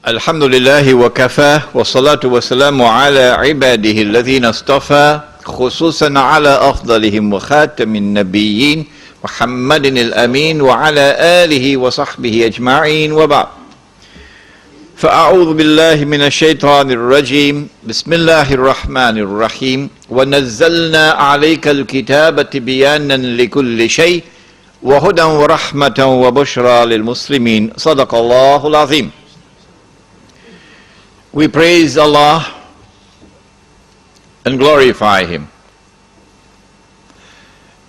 الحمد لله وكفاه والصلاة والسلام على عباده الذين اصطفى خصوصا على أفضلهم وخاتم النبيين محمد الأمين وعلى آله وصحبه أجمعين وبعد فأعوذ بالله من الشيطان الرجيم بسم الله الرحمن الرحيم ونزلنا عليك الكتاب تبيانا لكل شيء وهدى ورحمة وبشرى للمسلمين صدق الله العظيم. We praise Allah and glorify Him,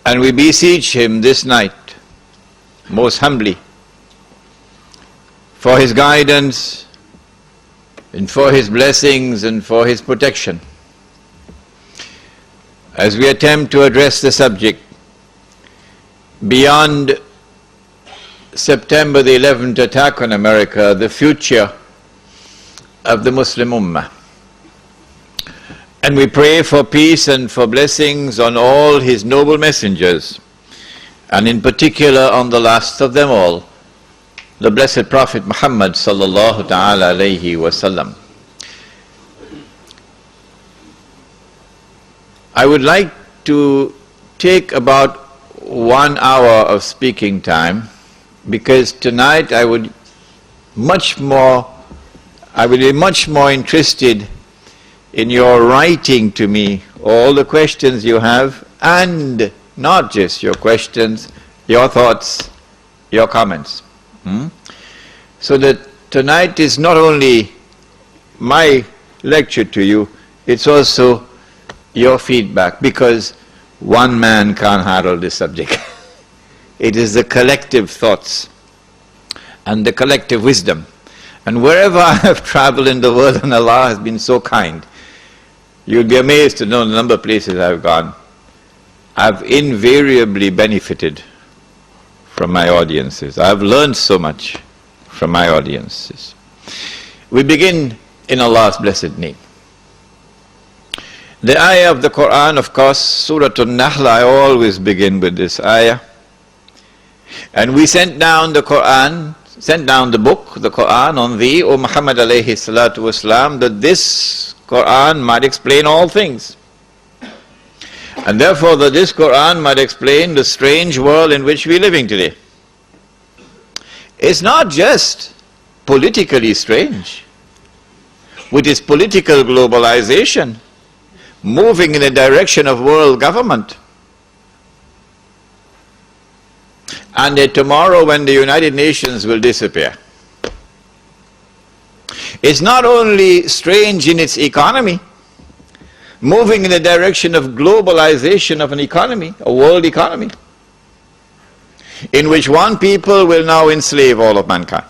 and we beseech Him this night most humbly for His guidance and for His blessings and for His protection as we attempt to address the subject beyond September the 11th attack on America, the future of the Muslim Ummah. And we pray for peace and for blessings on all His noble messengers, and in particular on the last of them all, the blessed Prophet Muhammad sallallahu ta'ala alayhi wasallam. I would like to take about 1 hour of speaking time, because tonight I would be much more interested in your writing to me all the questions you have, and not just your questions, your thoughts, your comments. So that tonight is not only my lecture to you, it's also your feedback, because one man can't handle this subject. It is the collective thoughts and the collective wisdom. And wherever I have traveled in the world, and Allah has been so kind, you'll be amazed to know the number of places I've gone. I've invariably benefited from my audiences. I've learned so much from my audiences. We begin in Allah's blessed name. The ayah of the Quran, of course, Surah An-Nahl, I always begin with this ayah. And we sent down the Quran, sent down the book, the Quran, on thee, O Muhammad alayhi salatu wasalam, that this Quran might explain all things. And therefore that this Quran might explain the strange world in which we are living today. It's not just politically strange, with its political globalization, moving in the direction of world government. And that tomorrow when the United Nations will disappear. It's not only strange in its economy, moving in the direction of globalization of an economy, a world economy, in which one people will now enslave all of mankind.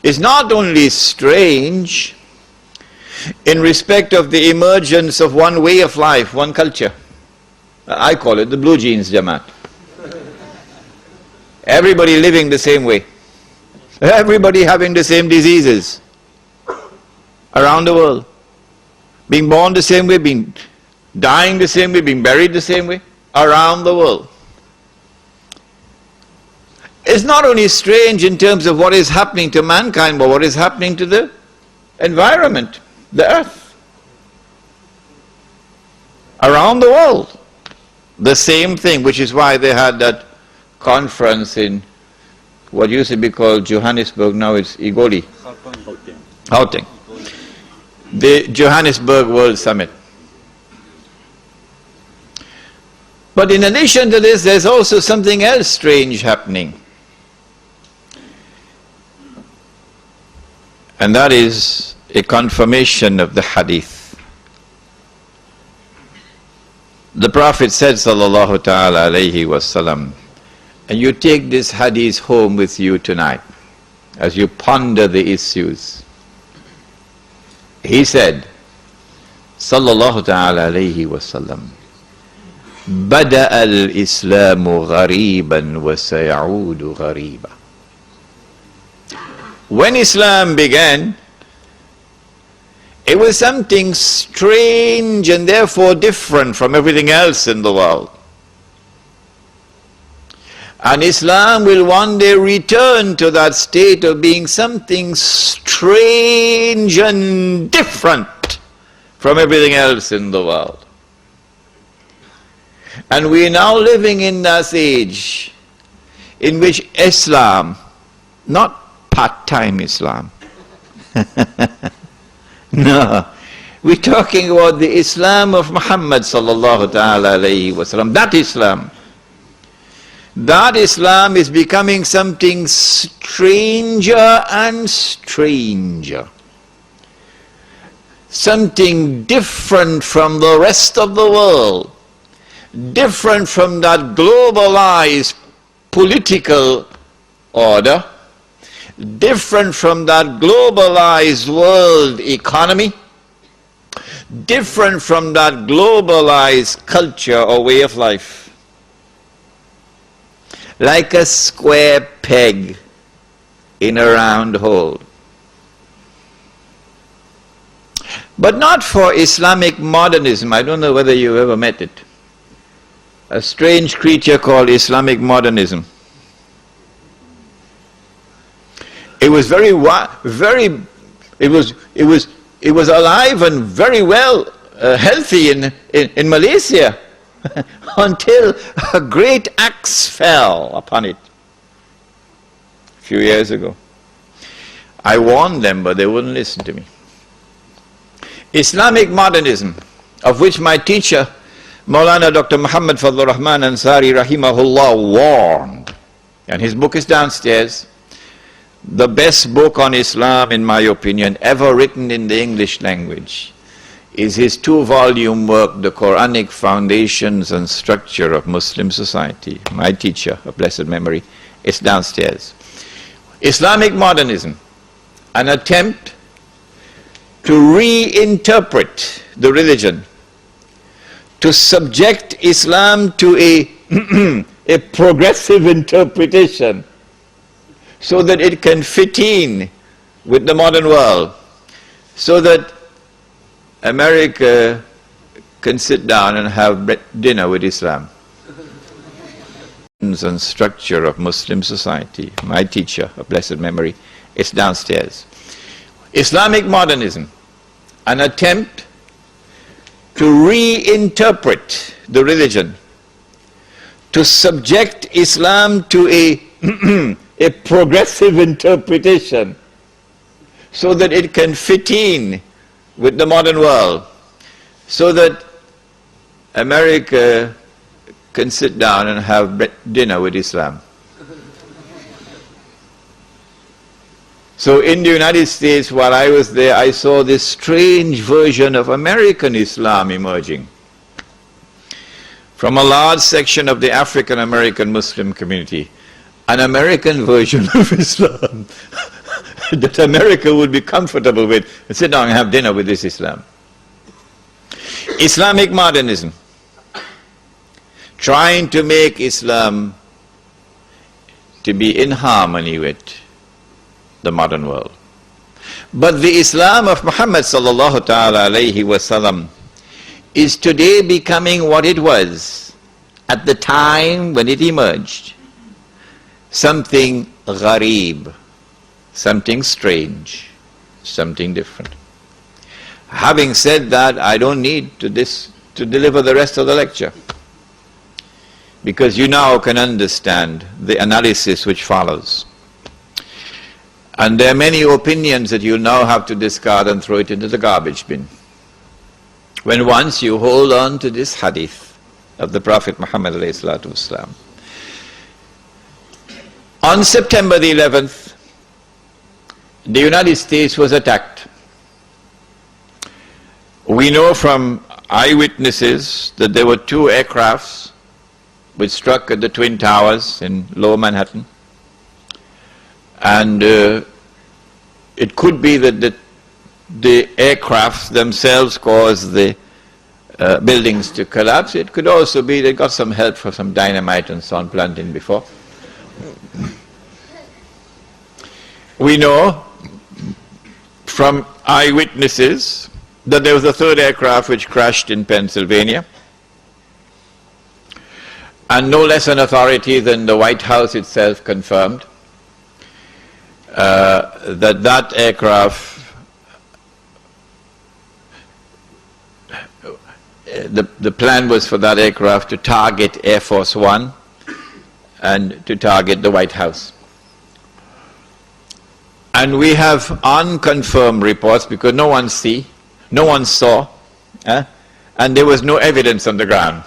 It's not only strange in respect of the emergence of one way of life, one culture. I call it the blue jeans Jamaat. Everybody living the same way. Everybody having the same diseases around the world. Being born the same way, being dying the same way, being buried the same way, around the world. It's not only strange in terms of what is happening to mankind, but what is happening to the environment, the earth. Around the world. The same thing, which is why they had that conference in what used to be called Johannesburg, now it's Igoli. Gauteng. The Johannesburg World Summit. But in addition to this, there's also something else strange happening. And that is a confirmation of the hadith. The Prophet said, sallallahu ta'ala alayhi wasallam, and you take this hadith home with you tonight as you ponder the issues. He said, sallallahu ta'ala alayhi wasallam, بدأ الإسلام غريبا وسيعود غريبا. When Islam began, it was something strange and therefore different from everything else in the world. And Islam will one day return to that state of being something strange and different from everything else in the world. And we are now living in this age in which Islam, not part-time Islam, no, we're talking about the Islam of Muhammad sallallahu ta'ala alayhi wa sallam, that Islam. That Islam is becoming something stranger and stranger. Something different from the rest of the world. Different from that globalized political order. Different from that globalized world economy. Different from that globalized culture or way of life. Like a square peg in a round hole. But not for Islamic modernism. I don't know whether you've ever met it. A strange creature called Islamic modernism. It was it was alive and very well healthy in Malaysia. Until a great axe fell upon it a few years ago. I warned them, but they wouldn't listen to me. Islamic modernism, of which my teacher, Maulana Dr. Muhammad Fadlur Rahman Ansari Rahimahullah, warned, and his book is downstairs, the best book on Islam, in my opinion, ever written in the English language, is his 2-volume work, The Quranic Foundations and Structure of Muslim Society. My teacher, of blessed memory, is downstairs. Islamic modernism, an attempt to reinterpret the religion, to subject Islam to a progressive interpretation so that it can fit in with the modern world, so that America can sit down and have dinner with Islam. And structure of Muslim society. My teacher, of blessed memory, is downstairs. Islamic modernism, an attempt to reinterpret the religion, to subject Islam to a progressive interpretation so that it can fit in with the modern world, so that America can sit down and have dinner with Islam. So in the United States, while I was there, I saw this strange version of American Islam emerging from a large section of the African American Muslim community, an American version of Islam that America would be comfortable with, and sit down and have dinner with this Islam. Islamic modernism, trying to make Islam to be in harmony with the modern world. But the Islam of Muhammad sallallahu ta'ala alayhi wa sallam is today becoming what it was at the time when it emerged. Something ghareeb, something strange, something different. Having said that, I don't need to deliver the rest of the lecture, because you now can understand the analysis which follows. And there are many opinions that you now have to discard and throw it into the garbage bin. When once you hold on to this hadith of the Prophet Muhammad alayhi salatu wasalam. On September the 11th, the United States was attacked. We know from eyewitnesses that there were 2 aircrafts which struck at the Twin Towers in Lower Manhattan. And it could be that the aircrafts themselves caused the buildings to collapse. It could also be they got some help from some dynamite and so on planting before. We know from eyewitnesses that there was a 3rd aircraft which crashed in Pennsylvania. And no less an authority than the White House itself confirmed that aircraft, the plan was for that aircraft to target Air Force One and to target the White House. And we have unconfirmed reports because no one saw, and there was no evidence on the ground.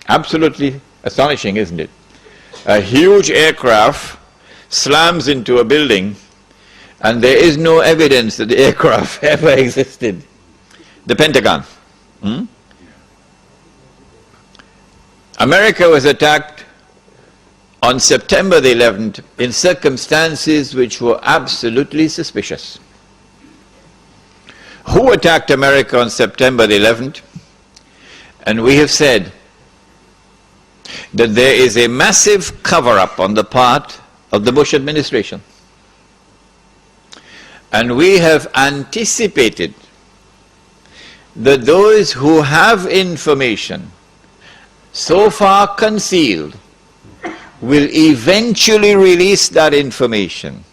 Absolutely astonishing, isn't it? A huge aircraft slams into a building and there is no evidence that the aircraft ever existed. The Pentagon. America was attacked on September the 11th in circumstances which were absolutely suspicious. Who attacked America on September the 11th? And we have said that there is a massive cover-up on the part of the Bush administration. And we have anticipated that those who have information so far concealed will eventually release that information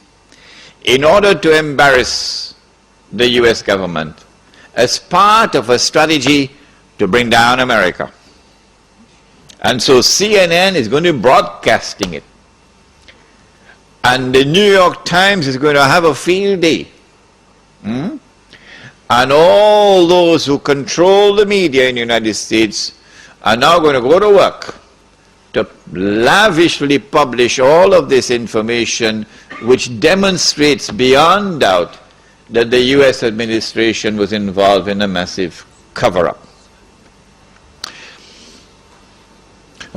in order to embarrass the US government as part of a strategy to bring down America. And so CNN is going to be broadcasting it. And the New York Times is going to have a field day. And all those who control the media in the United States are now going to go to work to lavishly publish all of this information which demonstrates beyond doubt that the US administration was involved in a massive cover-up.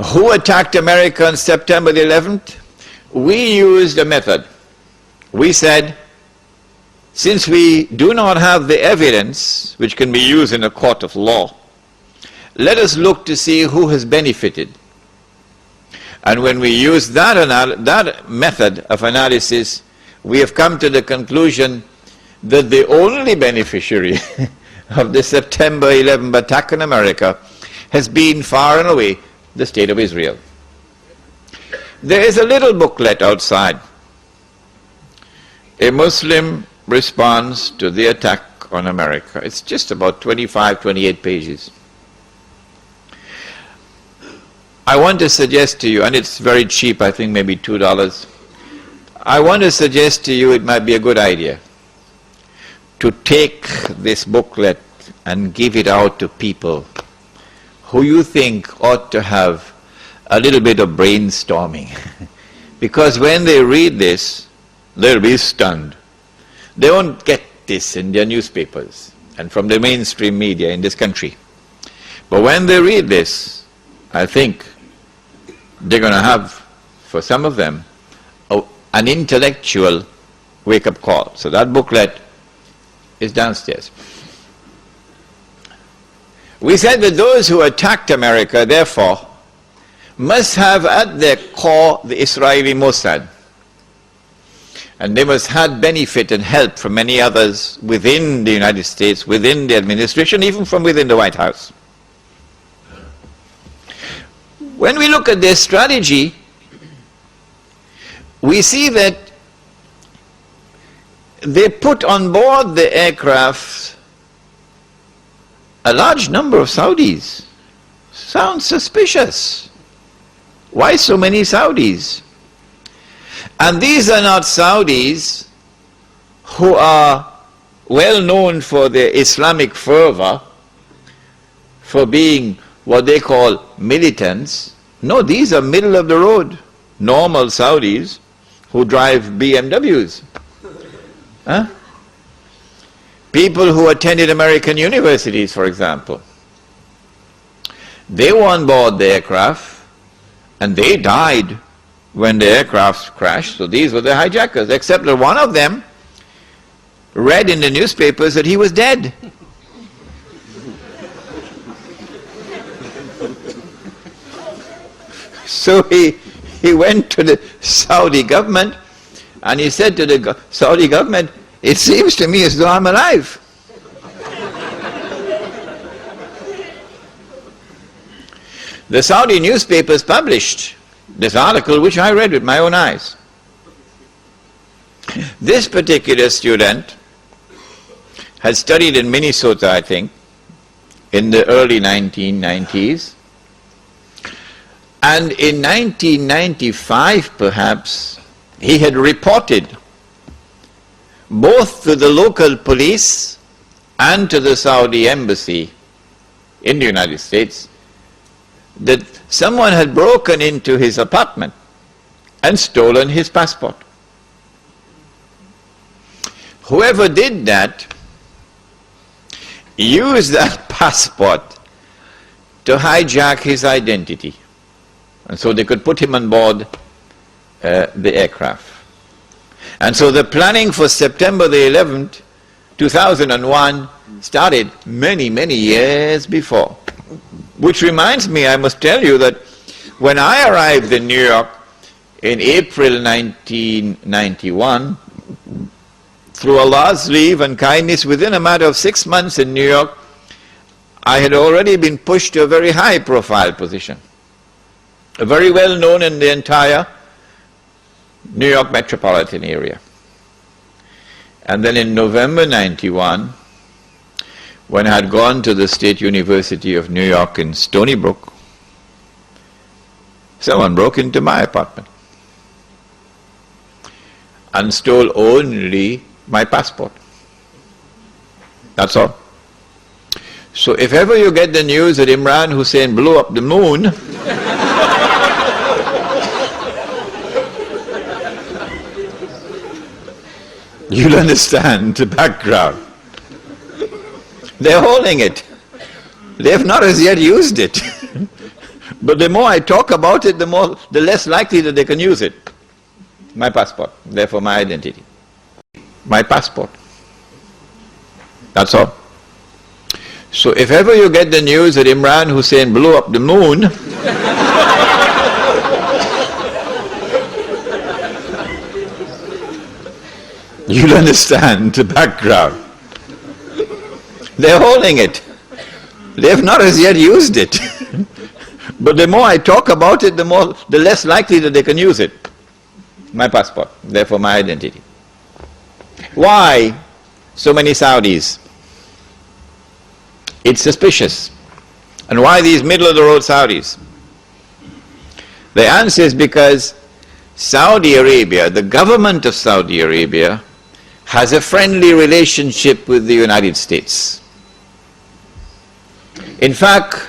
Who attacked America on September the 11th? We used a method. We said, since we do not have the evidence which can be used in a court of law, let us look to see who has benefited. And when we use that method of analysis, we have come to the conclusion that the only beneficiary of the September 11th attack on America has been far and away the State of Israel. There is a little booklet outside, a Muslim response to the attack on America. It's just about 25, 28 pages. I want to suggest to you, and it's very cheap, I think maybe $2. I want to suggest to you it might be a good idea to take this booklet and give it out to people who you think ought to have a little bit of brainstorming. Because when they read this, they'll be stunned. They won't get this in their newspapers and from the mainstream media in this country. But when they read this, I think they're going to have, for some of them, an intellectual wake-up call. So that booklet is downstairs. We said that those who attacked America, therefore, must have at their core the Israeli Mossad. And they must have benefit and help from many others within the United States, within the administration, even from within the White House. When we look at their strategy, we see that they put on board the aircraft a large number of Saudis. Sounds suspicious. Why so many Saudis? And these are not Saudis who are well known for their Islamic fervor, for being what they call militants. No, these are middle of the road, normal Saudis who drive BMWs. Huh? People who attended American universities, for example. They were on board the aircraft and they died when the aircraft crashed. So these were the hijackers, except that one of them read in the newspapers that he was dead. So he went to the Saudi government and he said to the Saudi government, "It seems to me as though I'm alive." The Saudi newspapers published this article, which I read with my own eyes. This particular student had studied in Minnesota, I think, in the early 1990s. And in 1995, perhaps, he had reported both to the local police and to the Saudi embassy in the United States that someone had broken into his apartment and stolen his passport. Whoever did that used that passport to hijack his identity, and so they could put him on board the aircraft. And so the planning for September the 11th, 2001 started many, many years before. Which reminds me, I must tell you that when I arrived in New York in April 1991, through Allah's leave and kindness, within a matter of 6 months in New York, I had already been pushed to a very high profile position. Very well known in the entire New York metropolitan area. And then in November 91, when I had gone to the State University of New York in Stony Brook, someone broke into my apartment and stole only my passport. That's all. So if ever you get the news that Imran Hussein blew up the moon, you'll understand the background. They're holding it. They have not as yet used it. But the more I talk about it, the less likely that they can use it. My passport, therefore my identity. My passport. That's all. So if ever you get the news that Imran Hussein blew up the moon, you'll understand the background. They're holding it. They have not as yet used it. But the more I talk about it, the less likely that they can use it. My passport, therefore my identity. Why so many Saudis? It's suspicious. And why these middle-of-the-road Saudis? The answer is because Saudi Arabia, the government of Saudi Arabia, has a friendly relationship with the United States. In fact,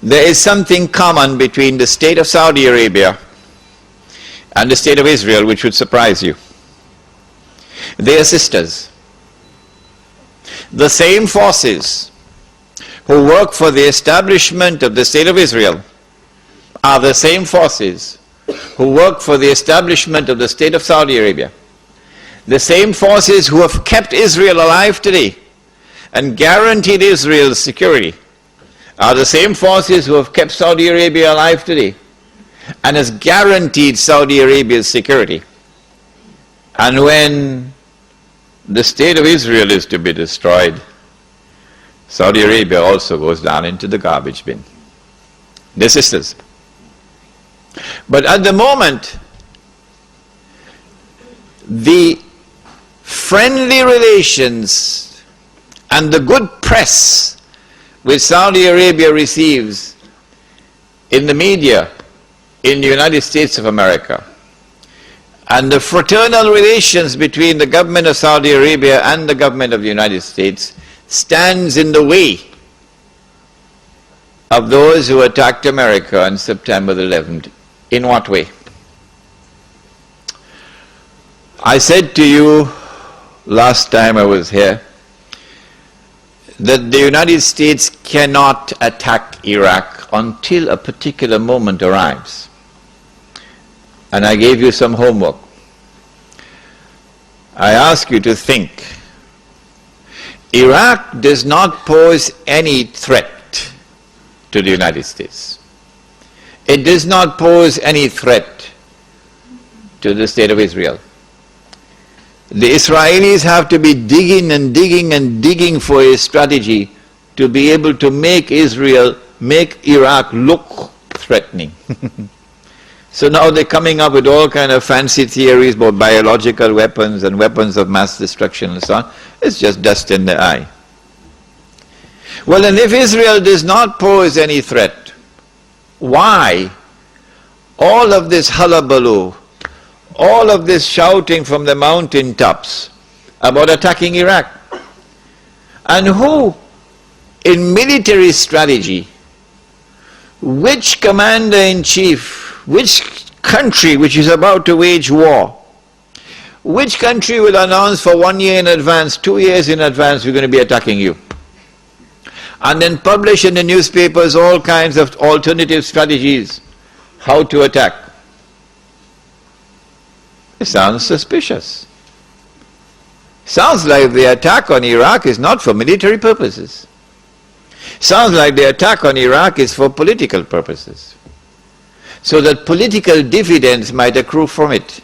there is something common between the state of Saudi Arabia and the state of Israel which would surprise you. They are sisters. The same forces who work for the establishment of the state of Israel are the same forces who work for the establishment of the state of Saudi Arabia. The same forces who have kept Israel alive today and guaranteed Israel's security are the same forces who have kept Saudi Arabia alive today and has guaranteed Saudi Arabia's security. And when the state of Israel is to be destroyed, Saudi Arabia also goes down into the garbage bin. They're sisters. But at the moment, the friendly relations and the good press which Saudi Arabia receives in the media in the United States of America, and the fraternal relations between the government of Saudi Arabia and the government of the United States stands in the way of those who attacked America on September the 11th. In what way? I said to you last time I was here that the United States cannot attack Iraq until a particular moment arrives. And I gave you some homework. I ask you to think. Iraq does not pose any threat to the United States. It does not pose any threat to the state of Israel. The Israelis have to be digging and digging and digging for a strategy to be able to make Israel make Iraq look threatening. So now they're coming up with all kind of fancy theories about biological weapons and weapons of mass destruction and so on. It's just dust in the eye. Well, and if Israel does not pose any threat, why all of this hullabaloo, all of this shouting from the mountain tops about attacking Iraq? And who, in military strategy, which commander-in-chief, which country which is about to wage war, which country will announce for 1 year in advance, 2 years in advance, we're going to be attacking you? And then publish in the newspapers all kinds of alternative strategies, how to attack. It sounds suspicious. Sounds like the attack on Iraq is not for military purposes. Sounds like the attack on Iraq is for political purposes, so that political dividends might accrue from it.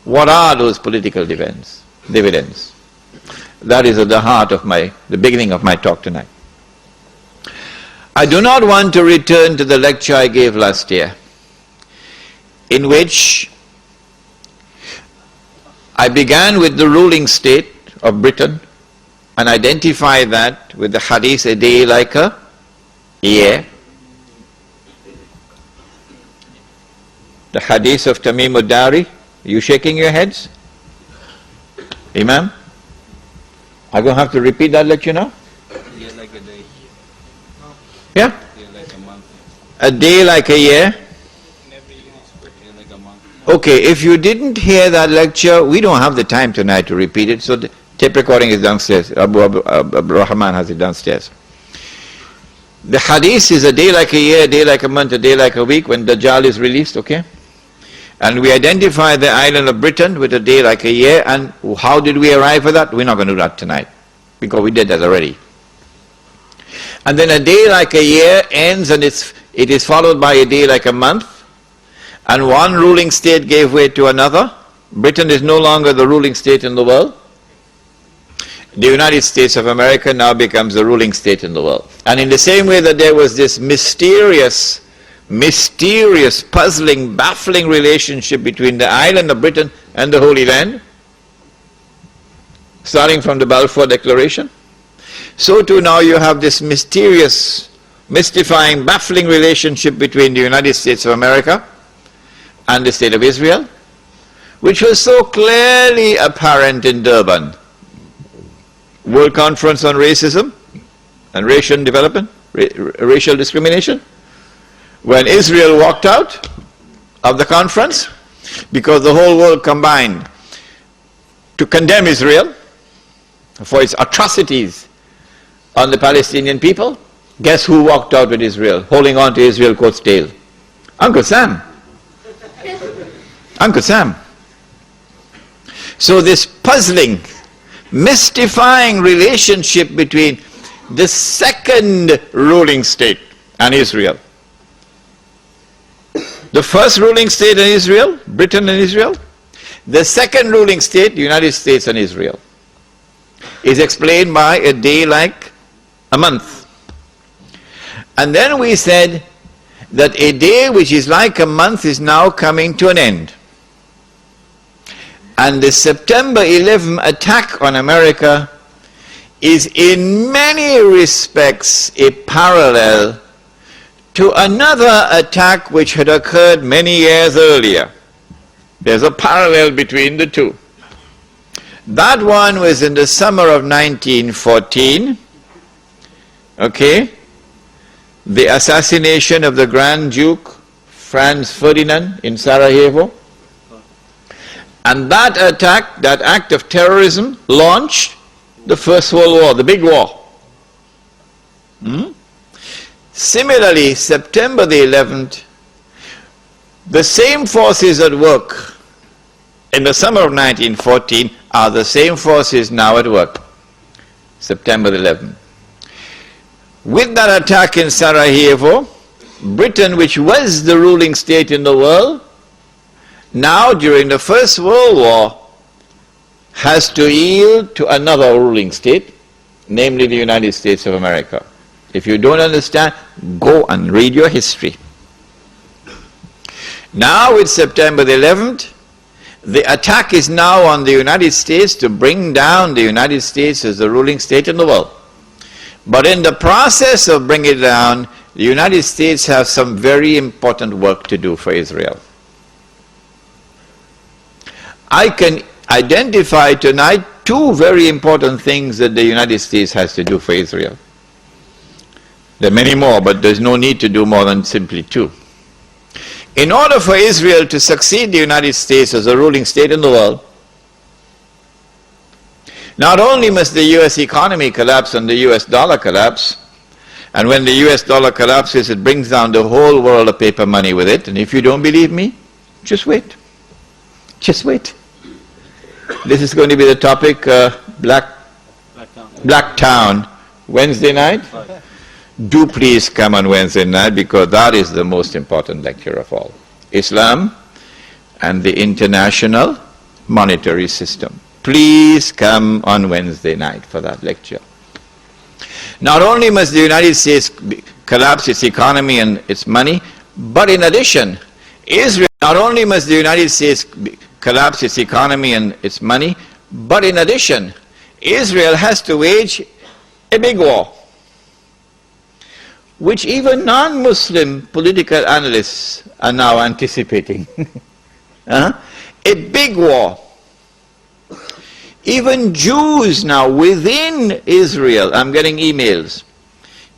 What are those political dividends? That is at the heart of the beginning of my talk tonight. I do not want to return to the lecture I gave last year, in which I began with the ruling state of Britain and identified that with the hadith, a day like a year. The hadith of Tamim ad-Dari. You shaking your heads? Imam? I'm going to have to repeat that lecture now? Yeah, like a day. Yeah? Yeah, like a month. A day like a year? Yeah, like a month. Okay, if you didn't hear that lecture, we don't have the time tonight to repeat it, so the tape recording is downstairs. Abu Rahman has it downstairs. The hadith is a day like a year, a day like a month, a day like a week when Dajjal is released, okay? And we identify the island of Britain with a day like a year, and how did we arrive at that? We're not going to do that tonight, because we did that already. And then a day like a year ends, and it is followed by a day like a month, and one ruling state gave way to another. Britain is no longer the ruling state in the world. The United States of America now becomes the ruling state in the world. And in the same way that there was this mysterious, puzzling, baffling relationship between the island of Britain and the Holy Land, starting from the Balfour Declaration, so too now you have this mysterious, mystifying, baffling relationship between the United States of America and the State of Israel, which was so clearly apparent in Durban, World Conference on Racism and Racial Development, Racial Discrimination, when Israel walked out of the conference because the whole world combined to condemn Israel for its atrocities on the Palestinian people. Guess who walked out with Israel, holding on to Israel's coat's tail? Uncle Sam. Uncle Sam. So this puzzling, mystifying relationship between the second ruling state and Israel. The first ruling state in Israel, Britain and Israel. The second ruling state, the United States and Israel, is explained by a day like a month. And then we said that a day which is like a month is now coming to an end. And the September 11 attack on America is in many respects a parallel to another attack which had occurred many years earlier. There's a parallel between the two. That one was in the summer of 1914, okay? The assassination of the Grand Duke Franz Ferdinand in Sarajevo. And that attack, that act of terrorism, launched the First World War, the big war. Similarly, September the 11th, the same forces at work in the summer of 1914 are the same forces now at work, September the 11th. With that attack in Sarajevo, Britain, which was the ruling state in the world, now during the First World War has to yield to another ruling state, namely the United States of America. If you don't understand, go and read your history. Now it's September the 11th. The attack is now on the United States to bring down the United States as the ruling state in the world. But in the process of bringing it down, the United States has some very important work to do for Israel. I can identify tonight two very important things that the United States has to do for Israel. There are many more, but there's no need to do more than simply two. In order for Israel to succeed the United States as a ruling state in the world, not only must the US economy collapse and the US dollar collapse, and when the US dollar collapses, it brings down the whole world of paper money with it, and if you don't believe me, just wait. Just wait. This is going to be the topic, Blacktown, Wednesday night. Do please come on Wednesday night, because that is the most important lecture of all. Islam and the international monetary system. Please come on Wednesday night for that lecture. Not only must the United States collapse its economy and its money, but in addition, Israel, not only must the United States collapse its economy and its money, but in addition, Israel has to wage a big war, which even non-Muslim political analysts are now anticipating. A big war. Even Jews now within Israel, I'm getting emails,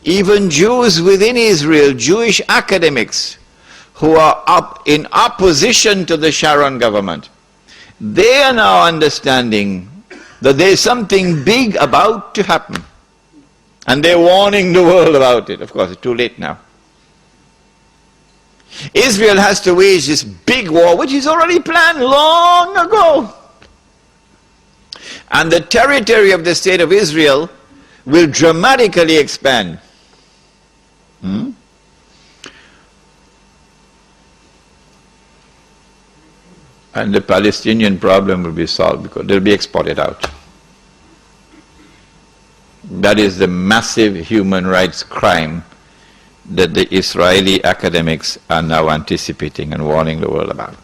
even Jews within Israel, Jewish academics who are up in opposition to the Sharon government, they are now understanding that there is something big about to happen. And they're warning the world about it. Of course, it's too late now. Israel has to wage this big war, which is already planned long ago. And the territory of the state of Israel will dramatically expand. And the Palestinian problem will be solved because they'll be exported out. That is the massive human rights crime that the Israeli academics are now anticipating and warning the world about.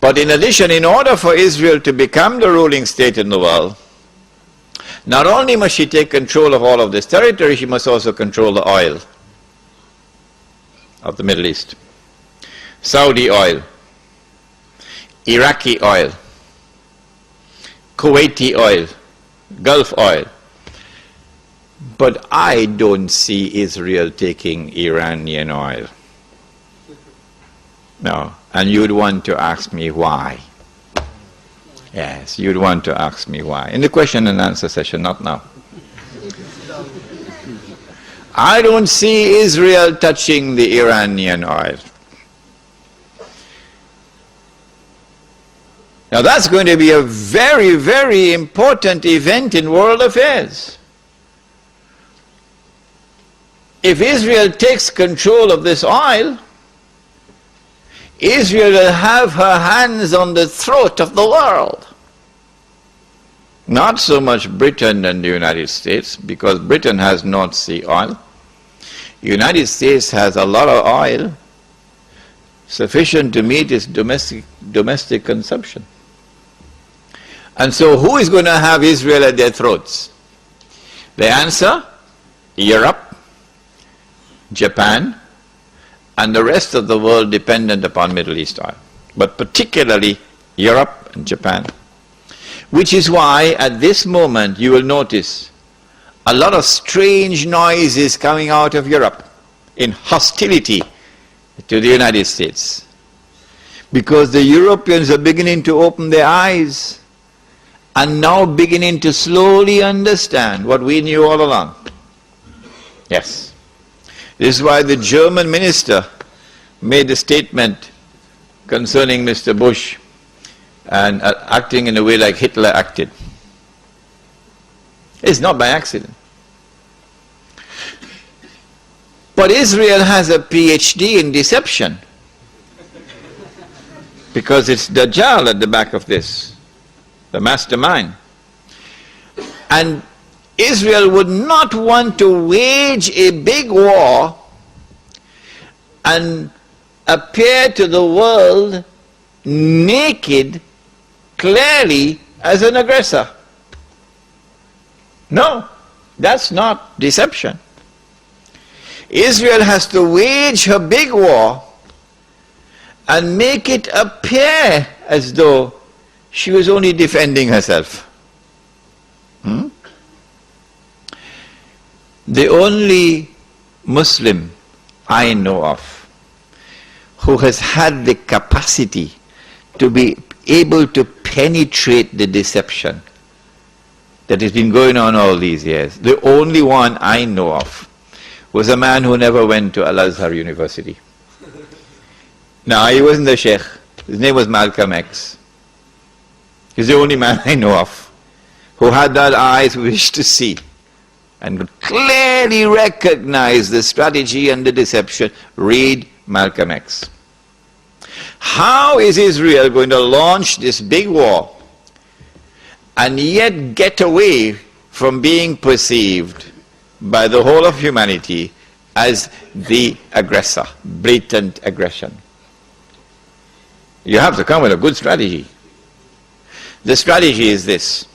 But in addition, in order for Israel to become the ruling state in the world, not only must she take control of all of this territory, she must also control the oil of the Middle East. Saudi oil, Iraqi oil, Kuwaiti oil, Gulf oil. But I don't see Israel taking Iranian oil. No. And you'd want to ask me why. Yes, you'd want to ask me why. In the question and answer session, not now. I don't see Israel touching the Iranian oil. Now that's going to be a very, very important event in world affairs. If Israel takes control of this oil, Israel will have her hands on the throat of the world. Not so much Britain and the United States, because Britain has North Sea oil. The United States has a lot of oil, sufficient to meet its domestic consumption. And so who is going to have Israel at their throats? The answer, Europe, Japan, and the rest of the world dependent upon Middle East oil, but particularly Europe and Japan. Which is why at this moment you will notice a lot of strange noises coming out of Europe in hostility to the United States. Because the Europeans are beginning to open their eyes and now beginning to slowly understand what we knew all along. Yes. This is why the German minister made a statement concerning Mr. Bush and acting in a way like Hitler acted. It's not by accident. But Israel has a PhD in deception, because it's Dajjal at the back of this, the mastermind. And Israel would not want to wage a big war and appear to the world naked, clearly as an aggressor. No, that's not deception. Israel has to wage her big war and make it appear as though she was only defending herself. The only Muslim I know of who has had the capacity to be able to penetrate the deception that has been going on all these years, the only one I know of, was a man who never went to Al-Azhar University. Now, he wasn't the Sheikh. His name was Malcolm X. He's the only man I know of who had that eyes wish to see and could clearly recognize the strategy and the deception. Read Malcolm X. How is Israel going to launch this big war and yet get away from being perceived by the whole of humanity as the aggressor, blatant aggression? You have to come with a good strategy. The strategy is this.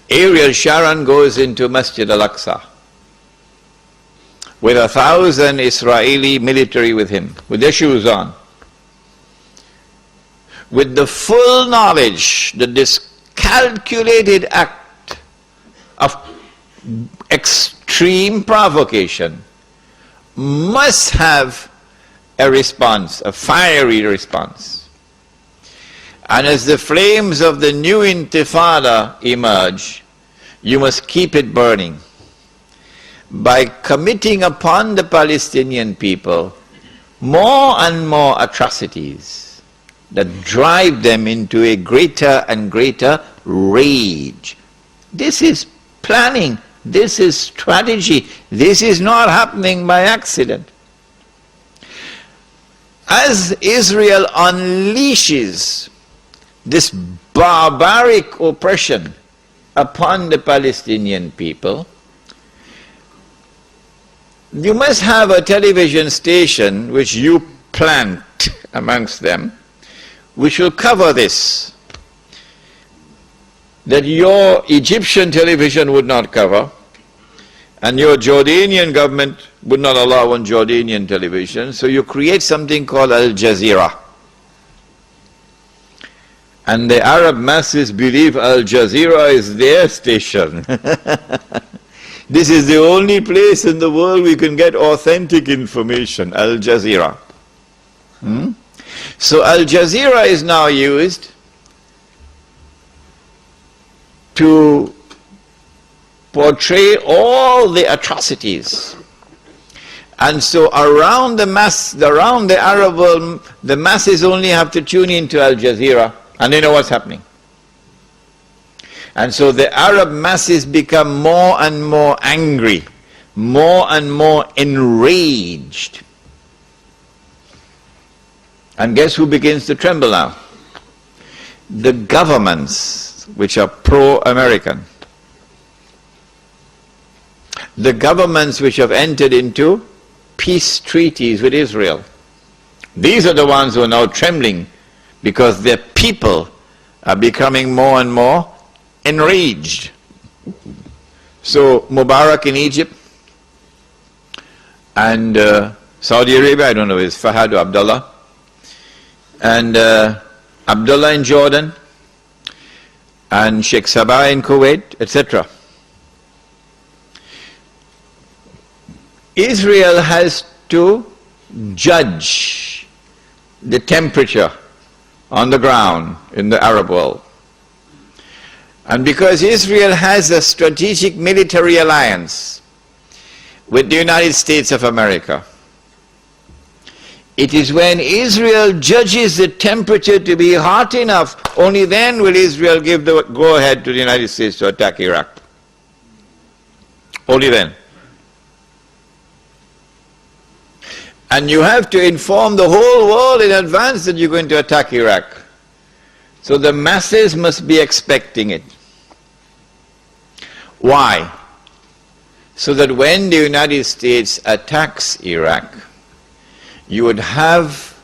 Ariel Sharon goes into Masjid al-Aqsa with 1,000 Israeli military with him, with their shoes on, with the full knowledge that this calculated act of extreme provocation must have a response, a fiery response. And as the flames of the new intifada emerge, you must keep it burning by committing upon the Palestinian people more and more atrocities that drive them into a greater and greater rage. This is planning, this is strategy, this is not happening by accident. As Israel unleashes this barbaric oppression upon the Palestinian people, you must have a television station which you plant amongst them, which will cover this, that your Egyptian television would not cover, and your Jordanian government would not allow on Jordanian television, so you create something called Al Jazeera. And the Arab masses believe Al Jazeera is their station. This is the only place in the world we can get authentic information, Al Jazeera. So Al Jazeera is now used to portray all the atrocities. And so around the Arab world, the masses only have to tune into Al Jazeera and they know what's happening. And so the Arab masses become more and more angry, more and more enraged. And guess who begins to tremble now? The governments which are pro-American. The governments which have entered into peace treaties with Israel. These are the ones who are now trembling because their people are becoming more and more enraged. So Mubarak in Egypt and Saudi Arabia, I don't know, is Fahad or Abdullah, and Abdullah in Jordan and Sheikh Sabah in Kuwait, etc. Israel has to judge the temperature on the ground in the Arab world. And because Israel has a strategic military alliance with the United States of America, it is when Israel judges the temperature to be hot enough, only then will Israel give the go-ahead to the United States to attack Iraq. Only then. And you have to inform the whole world in advance that you're going to attack Iraq. So the masses must be expecting it. Why? So that when the United States attacks Iraq, you would have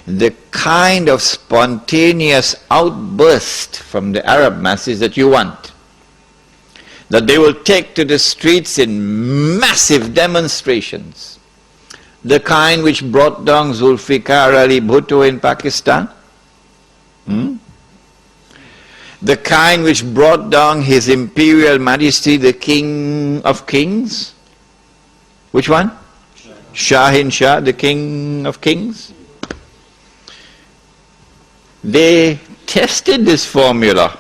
the kind of spontaneous outburst from the Arab masses that you want. That they will take to the streets in massive demonstrations. The kind which brought down Zulfikar Ali Bhutto in Pakistan. The kind which brought down His Imperial Majesty, the King of Kings. Which one? Shahin Shah, the King of Kings. They tested this formula.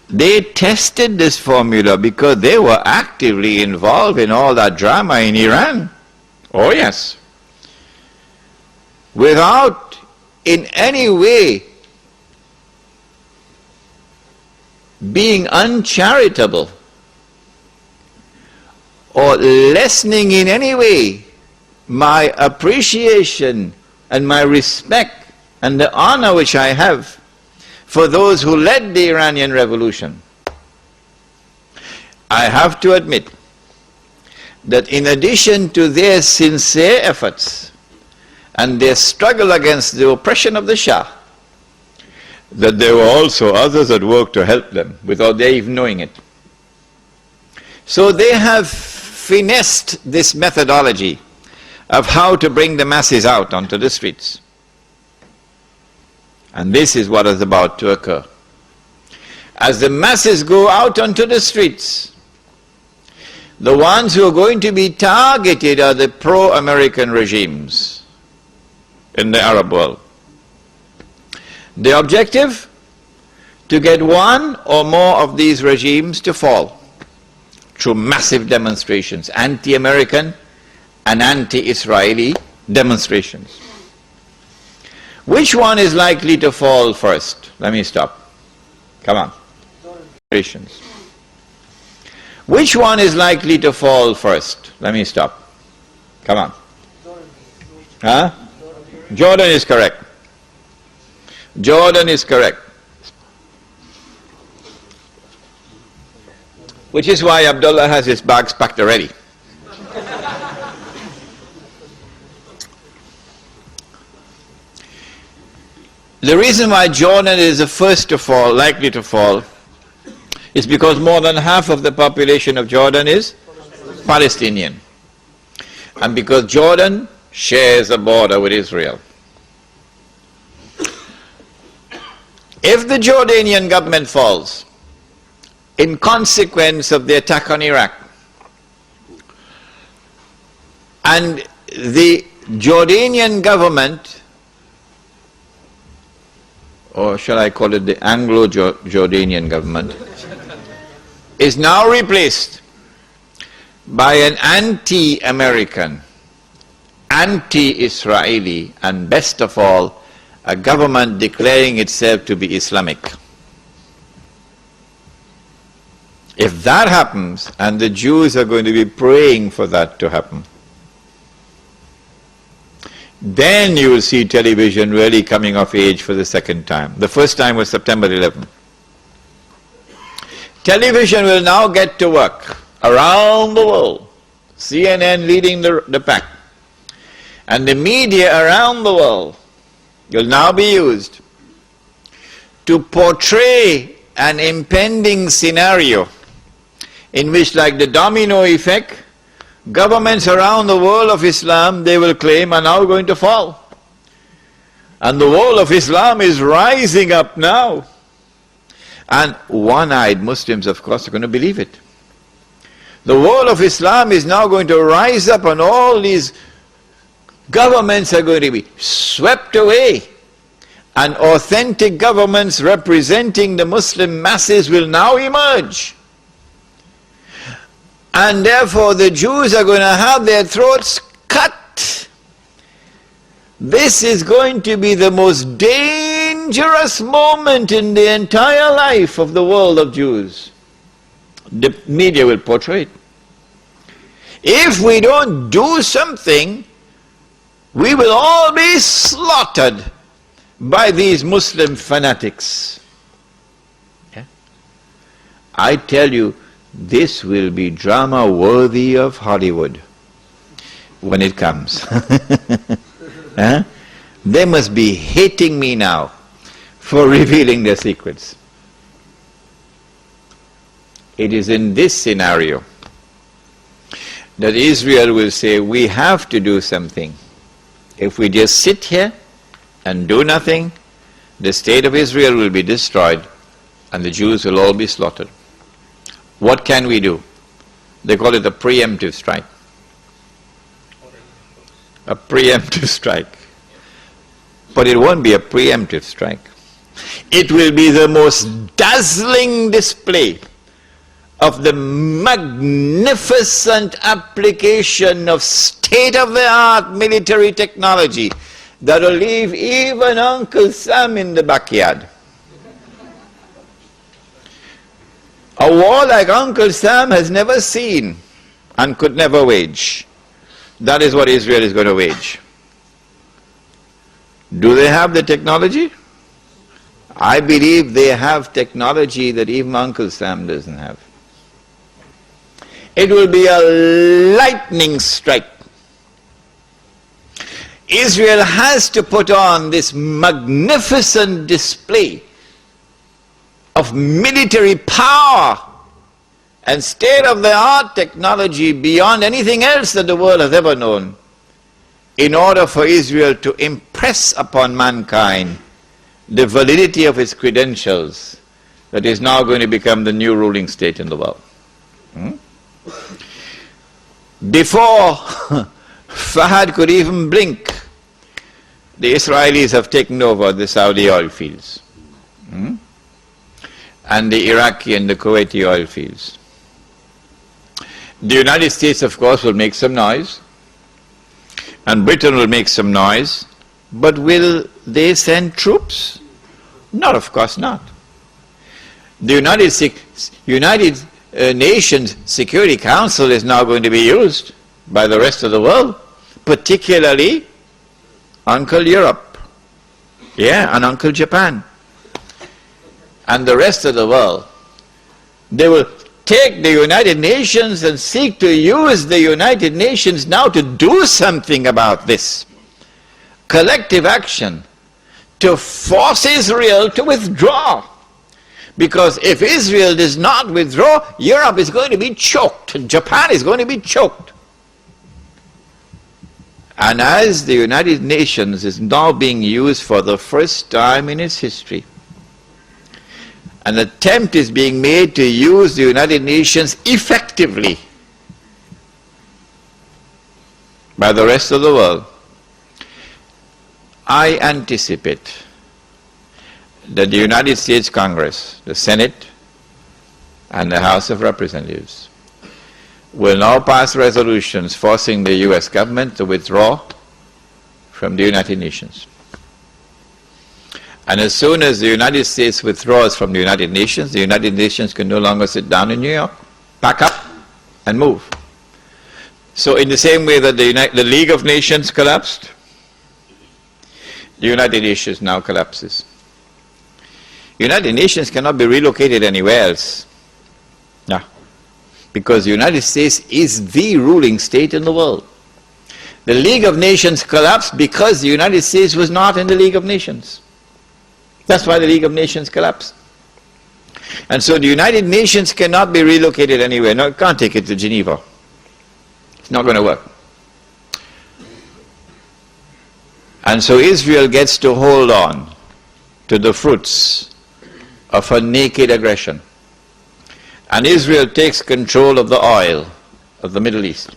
They tested this formula because they were actively involved in all that drama in Iran. Oh yes. Without in any way being uncharitable or lessening in any way my appreciation and my respect and the honor which I have for those who led the Iranian Revolution. I have to admit that in addition to their sincere efforts and their struggle against the oppression of the Shah, that there were also others that worked to help them without their even knowing it. So they have finessed this methodology of how to bring the masses out onto the streets. And this is what is about to occur. As the masses go out onto the streets, the ones who are going to be targeted are the pro-American regimes in the Arab world. The objective? To get one or more of these regimes to fall through massive demonstrations, anti-American and anti-Israeli demonstrations. Which one is likely to fall first? Let me stop. Come on. Which one is likely to fall first? Let me stop. Come on. Huh? Jordan is correct. Jordan is correct. Which is why Abdullah has his bags packed already. The reason why Jordan is the first to fall, likely to fall, is because more than half of the population of Jordan is Palestinian. And because Jordan shares a border with Israel. If the Jordanian government falls in consequence of the attack on Iraq, and the Jordanian government, or shall I call it the Anglo-Jordanian government, is now replaced by an anti-American, anti-Israeli, and best of all, a government declaring itself to be Islamic. If that happens, and the Jews are going to be praying for that to happen, then you will see television really coming of age for the second time. The first time was September 11. Television will now get to work around the world. CNN leading the pack. And the media around the world will now be used to portray an impending scenario in which, like the domino effect, governments around the world of Islam, they will claim, are now going to fall. And the world of Islam is rising up now. And one-eyed Muslims, of course, are going to believe it. The world of Islam is now going to rise up, and all these governments are going to be swept away. And authentic governments representing the Muslim masses will now emerge. And therefore the Jews are going to have their throats cut. This is going to be the most dangerous moment in the entire life of the world of Jews. The media will portray it. If we don't do something, we will all be slaughtered by these Muslim fanatics. Yeah? I tell you, this will be drama worthy of Hollywood when it comes. Huh? They must be hating me now for revealing their secrets. It is in this scenario that Israel will say, we have to do something. If we just sit here and do nothing, the state of Israel will be destroyed and the Jews will all be slaughtered. What can we do? They call it a preemptive strike. A preemptive strike. But it won't be a preemptive strike. It will be the most dazzling display of the magnificent application of state-of-the-art military technology that will leave even Uncle Sam in the backyard. A war like Uncle Sam has never seen and could never wage. That is what Israel is going to wage. Do they have the technology? I believe they have technology that even Uncle Sam doesn't have. It will be a lightning strike. Israel has to put on this magnificent display of military power and state-of-the-art technology beyond anything else that the world has ever known, in order for Israel to impress upon mankind the validity of its credentials that is now going to become the new ruling state in the world. Before Fahad could even blink, the Israelis have taken over the Saudi oil fields, and the Iraqi and the Kuwaiti oil fields. The United States, of course, will make some noise, and Britain will make some noise, but will they send troops? No, of course not. The United Nations Security Council is now going to be used by the rest of the world, particularly Uncle Europe, and Uncle Japan, and the rest of the world. They will take the United Nations and seek to use the United Nations now to do something about this. Collective action to force Israel to withdraw. Because if Israel does not withdraw, Europe is going to be choked, Japan is going to be choked. And as the United Nations is now being used for the first time in its history, an attempt is being made to use the United Nations effectively by the rest of the world, I anticipate that the United States Congress, the Senate, and the House of Representatives will now pass resolutions forcing the US government to withdraw from the United Nations. And as soon as the United States withdraws from the United Nations can no longer sit down in New York, pack up and move. So in the same way that the League of Nations collapsed, the United Nations now collapses. United Nations cannot be relocated anywhere else. No. Because the United States is the ruling state in the world. The League of Nations collapsed because the United States was not in the League of Nations. That's why the League of Nations collapsed. And so the United Nations cannot be relocated anywhere. No, it can't take it to Geneva. It's not going to work. And so Israel gets to hold on to the fruits of a naked aggression. And Israel takes control of the oil of the Middle East.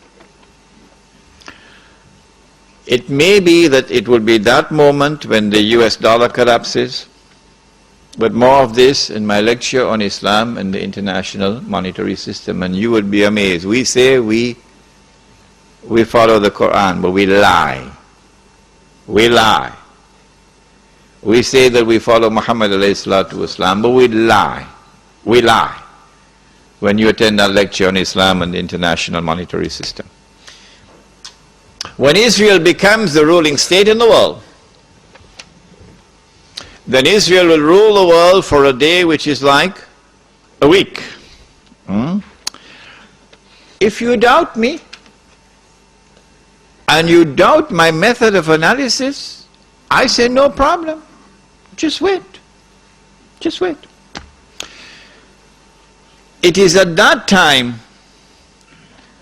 It may be that it will be that moment when the US dollar collapses, but more of this in my lecture on Islam and the international monetary system, and you would be amazed. We say we follow the Quran, but we lie. We lie. We say that we follow Muhammad alayhi salatu wasalam, but we lie. We lie when you attend our lecture on Islam and the international monetary system. When Israel becomes the ruling state in the world, then Israel will rule the world for a day which is like a week. If you doubt me, and you doubt my method of analysis, I say no problem. Just wait. Just wait. It is at that time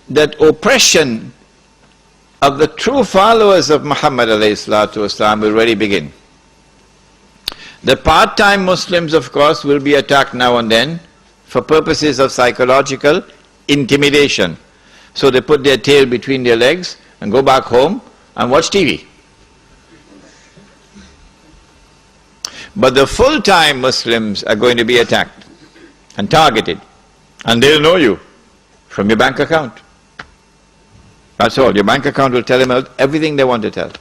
that oppression of the true followers of Muhammad ﷺ will really begin. The part-time Muslims, of course, will be attacked now and then for purposes of psychological intimidation. So they put their tail between their legs and go back home and watch TV. But the full-time Muslims are going to be attacked and targeted, and they'll know you from your bank account. That's all. Your bank account will tell them everything they want to tell.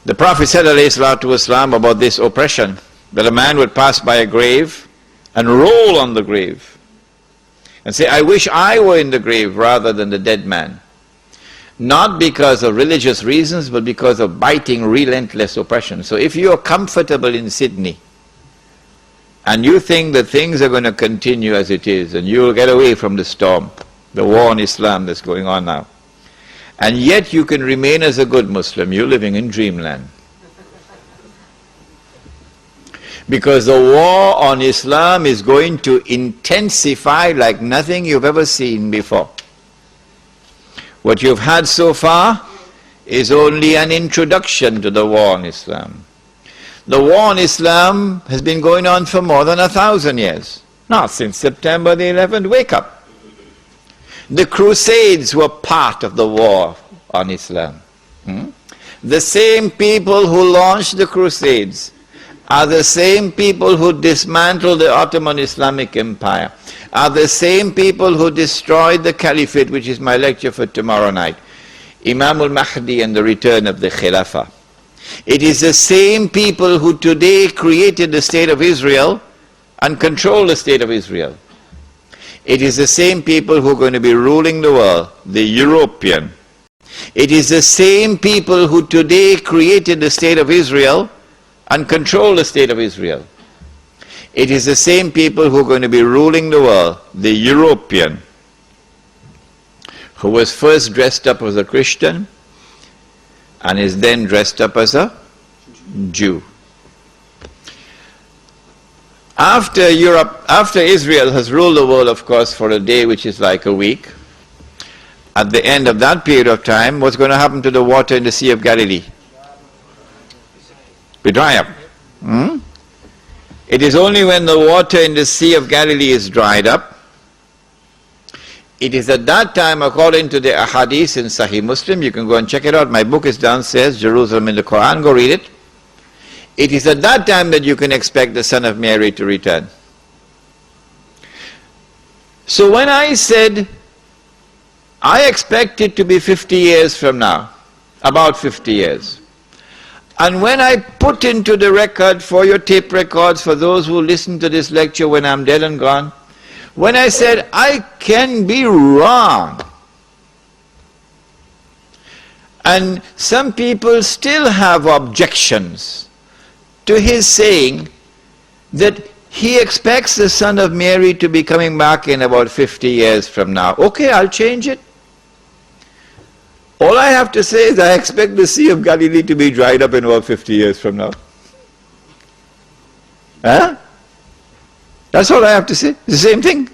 The Prophet said ﷺ about this oppression, that a man would pass by a grave and roll on the grave and say, I wish I were in the grave rather than the dead man. Not because of religious reasons, but because of biting, relentless oppression. So if you are comfortable in Sydney, and you think that things are going to continue as it is, and you'll get away from the storm, the war on Islam that's going on now, and yet you can remain as a good Muslim, you're living in dreamland. Because the war on Islam is going to intensify like nothing you've ever seen before. What you've had so far is only an introduction to the war on Islam. The war on Islam has been going on for more than 1,000 years. Not since September the 11th, wake up. The Crusades were part of the war on Islam. The same people who launched the Crusades are the same people who dismantled the Ottoman Islamic Empire, are the same people who destroyed the Caliphate, which is my lecture for tomorrow night, Imam al-Mahdi and the return of the Khilafah. It is the same people who today created the State of Israel and control the State of Israel. It is the same people who are going to be ruling the world, the European. It is the same people who today created the State of Israel and control the State of Israel. It is the same people who are going to be ruling the world, the European, who was first dressed up as a Christian and is then dressed up as a Jew. After Israel has ruled the world, of course, for a day which is like a week, at the end of that period of time, what's going to happen to the water in the Sea of Galilee? Be dry up. It is only when the water in the Sea of Galilee is dried up, it is at that time, according to the Ahadith in Sahih Muslim, you can go and check it out, my book is downstairs, Jerusalem in the Quran, go read it. It is at that time that you can expect the Son of Mary to return. So when I said, I expect it to be 50 years from now, about 50 years, and when I put into the record for your tape records, for those who listen to this lecture when I'm dead and gone, when I said, I can be wrong. And some people still have objections to his saying that he expects the Son of Mary to be coming back in about 50 years from now. Okay, I'll change it. All I have to say is I expect the Sea of Galilee to be dried up in about 50 years from now. That's all I have to say. It's the same thing.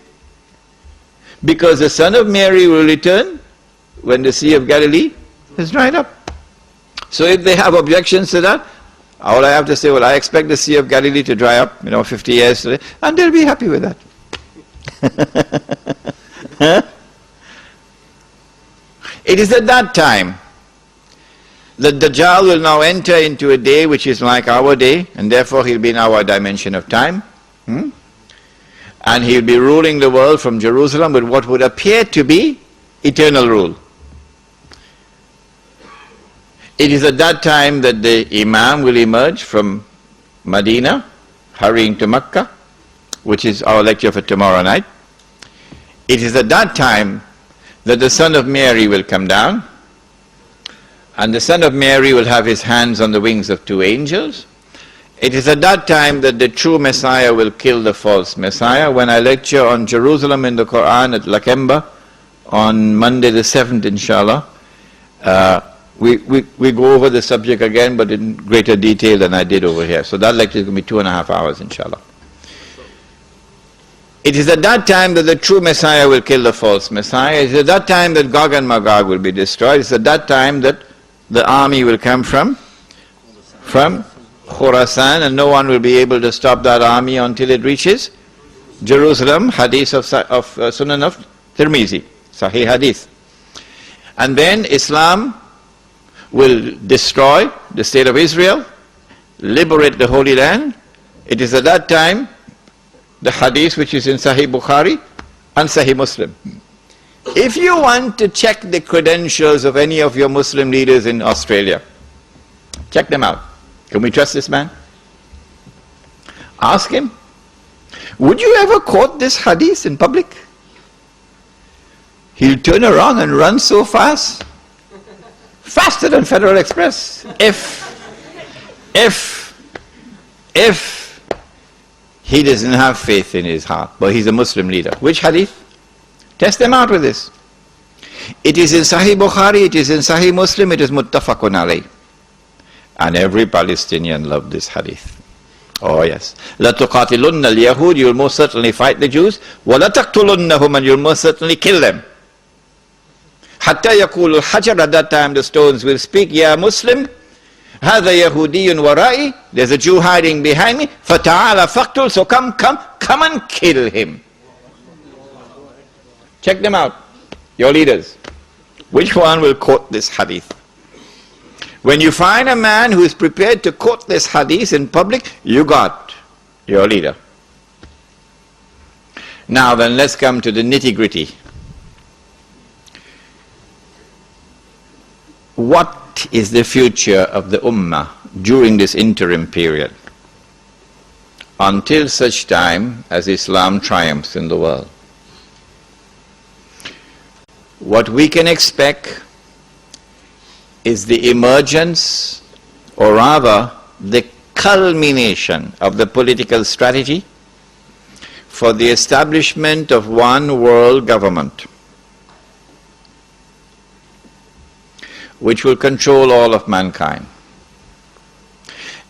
Because the Son of Mary will return when the Sea of Galilee is dried up. So if they have objections to that, all I have to say, well, I expect the Sea of Galilee to dry up, 50 years today, and they'll be happy with that. It is at that time that Dajjal will now enter into a day which is like our day, and therefore he'll be in our dimension of time. And he'll be ruling the world from Jerusalem with what would appear to be eternal rule. It is at that time that the Imam will emerge from Medina, hurrying to Mecca, which is our lecture for tomorrow night. It is at that time that the Son of Mary will come down, and the Son of Mary will have his hands on the wings of two angels, It is at that time that the true Messiah will kill the false Messiah. When I lecture on Jerusalem in the Quran at Lakemba on Monday the 7th, inshallah, we go over the subject again, but in greater detail than I did over here. So that lecture is going to be 2.5 hours, inshallah. It is at that time that the true Messiah will kill the false Messiah. It is at that time that Gog and Magog will be destroyed. It is at that time that the army will come from Khurasan, and no one will be able to stop that army until it reaches Jerusalem. Hadith of Sunan of Tirmizi, Sahih Hadith. And then Islam will destroy the state of Israel, liberate the Holy Land. It is at that time the Hadith which is in Sahih Bukhari and Sahih Muslim. If you want to check the credentials of any of your Muslim leaders in Australia, check them out. Can we trust this man? Ask him, would you ever quote this hadith in public? He'll turn around and run so fast, faster than Federal Express, if he doesn't have faith in his heart, but he's a Muslim leader. Which hadith? Test them out with this. It is in Sahih Bukhari, it is in Sahih Muslim, it is muttafaqun alayh. And every Palestinian loved this hadith. Oh yes. La tuqatilunna al-Yahud, you'll most certainly fight the Jews. Wa la taqtulunnahum, and you'll most certainly kill them. Hatta yaqulu al-hajar, at that time the stones will speak, Ya Muslim, hadha Yahudiyyun wara'i, there's a Jew hiding behind me, fata'ala faqtul, so come and kill him. Check them out, your leaders. Which one will quote this hadith? When you find a man who is prepared to quote this hadith in public, you got your leader. Now then, let's come to the nitty-gritty. What is the future of the Ummah during this interim period, until such time as Islam triumphs in the world? What we can expect is the emergence, or rather the culmination of the political strategy for the establishment of one world government, which will control all of mankind.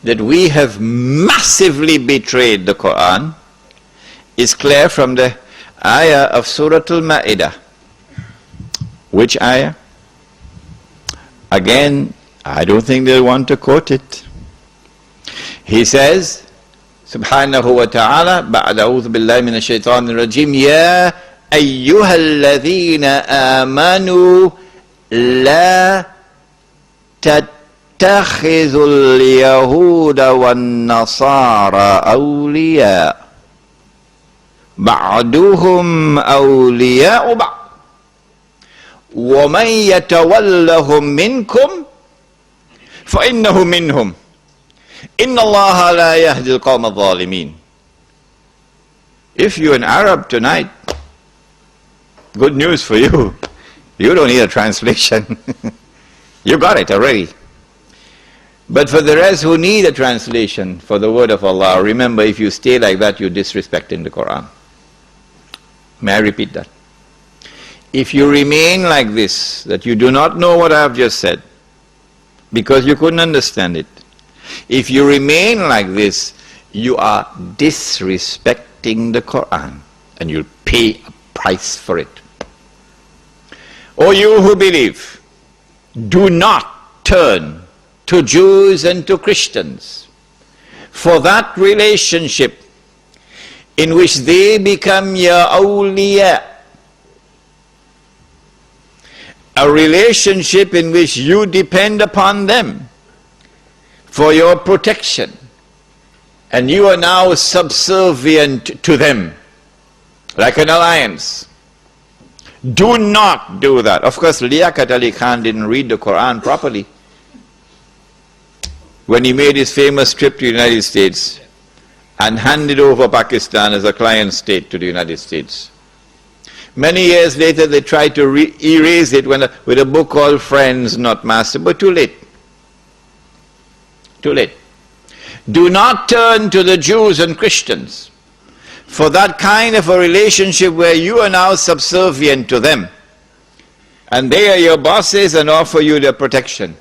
That we have massively betrayed the Quran is clear from the ayah of Surah Al-Ma'idah. Which ayah? Again, I don't think they'll want to quote it. He says, Subhanahu wa ta'ala, ba'da a'udhu billahi minash shaitanir rajim, Ya ayyuhalladhina amanu la tattakhidhul yahuda wan nasara awliya ba'duhum awliya'u ba'd وَمَنْ يَتَوَلَّهُمْ مِنْكُمْ فَإِنَّهُ مِنْهُمْ إِنَّ اللَّهَ لَا يَهْدِي الْقَوْمَ الظَّالِمِينَ. If you're an Arab tonight, good news for you. You don't need a translation. You got it already. But for the rest who need a translation for the word of Allah, remember, if you stay like that, you're disrespecting the Quran. May I repeat that? If you remain like this, that you do not know what I have just said, because you couldn't understand it, if you remain like this, you are disrespecting the Quran, and you'll pay a price for it. O you who believe, do not turn to Jews and to Christians for that relationship in which they become your awliya, a relationship in which you depend upon them for your protection, and you are now subservient to them, like an alliance. Do not do that. Of course, Liaquat Ali Khan didn't read the Quran properly when he made his famous trip to the United States and handed over Pakistan as a client state to the United States. Many years later, they tried to erase it with a book called Friends, Not Master, but too late. Too late. Do not turn to the Jews and Christians for that kind of a relationship where you are now subservient to them and they are your bosses and offer you their protection.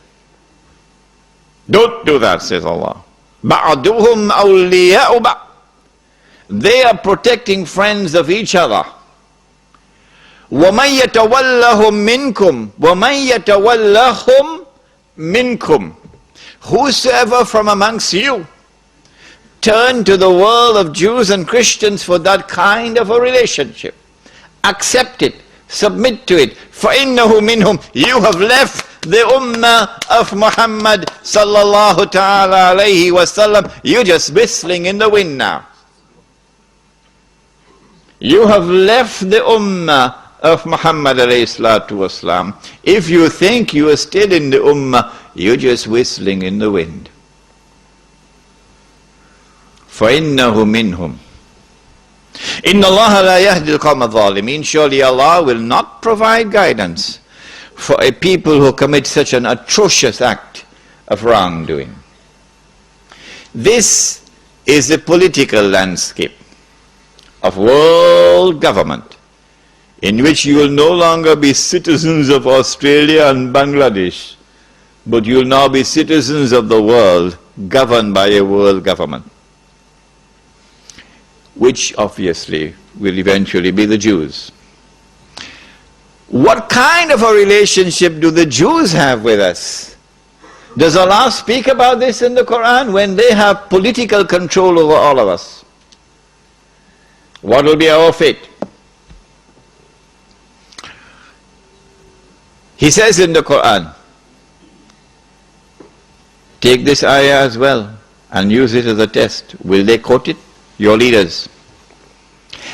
Don't do that, says Allah. بَعْضُهُمْ أَوْلِيَاءُ بَعْضٍ. They are protecting friends of each other. وَمَنْ يَتَوَلَّهُمْ مِنْكُمْ وَمَنْ يَتَوَلَّهُمْ مِنْكُمْ. Whosoever from amongst you turn to the world of Jews and Christians for that kind of a relationship, accept it, submit to it. فَإِنَّهُ مِنْهُمْ. You have left the ummah of Muhammad sallallahu ta'ala alayhi wasallam. You're just whistling in the wind now. You have left the ummah of Muhammad alayhi salatu wasalam. If you think you are still in the ummah, you're just whistling in the wind. فَإِنَّهُ مِنْهُمْ. إِنَّ اللَّهَ لَا يَهْدِي الْقَوْمَ الظَّالِمِينَ. Surely Allah will not provide guidance for a people who commit such an atrocious act of wrongdoing. This is the political landscape of world government, in which you will no longer be citizens of Australia and Bangladesh, but you will now be citizens of the world, governed by a world government, which obviously will eventually be the Jews. What kind of a relationship do the Jews have with us? Does Allah speak about this in the Quran? When they have political control over all of us, what will be our fate? He says in the Quran, take this ayah as well and use it as a test. Will they quote it? Your leaders.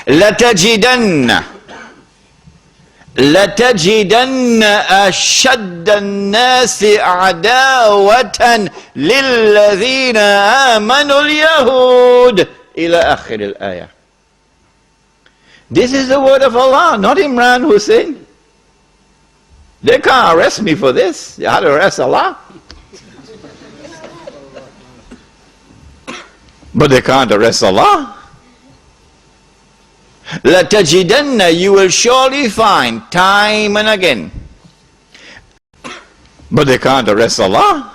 لَتَجِدَنَّ أَشَدَّ النَّاسِ عَدَاوَةً لِلَّذِينَ آمَنُوا الْيَهُودِ إِلَى آخِرِ الْآيَةِ. This is the word of Allah, not Imran Hussein. They can't arrest me for this. You have to arrest Allah. But they can't arrest Allah. لَتَجِدَنَّ. You will surely find time and again. But they can't arrest Allah.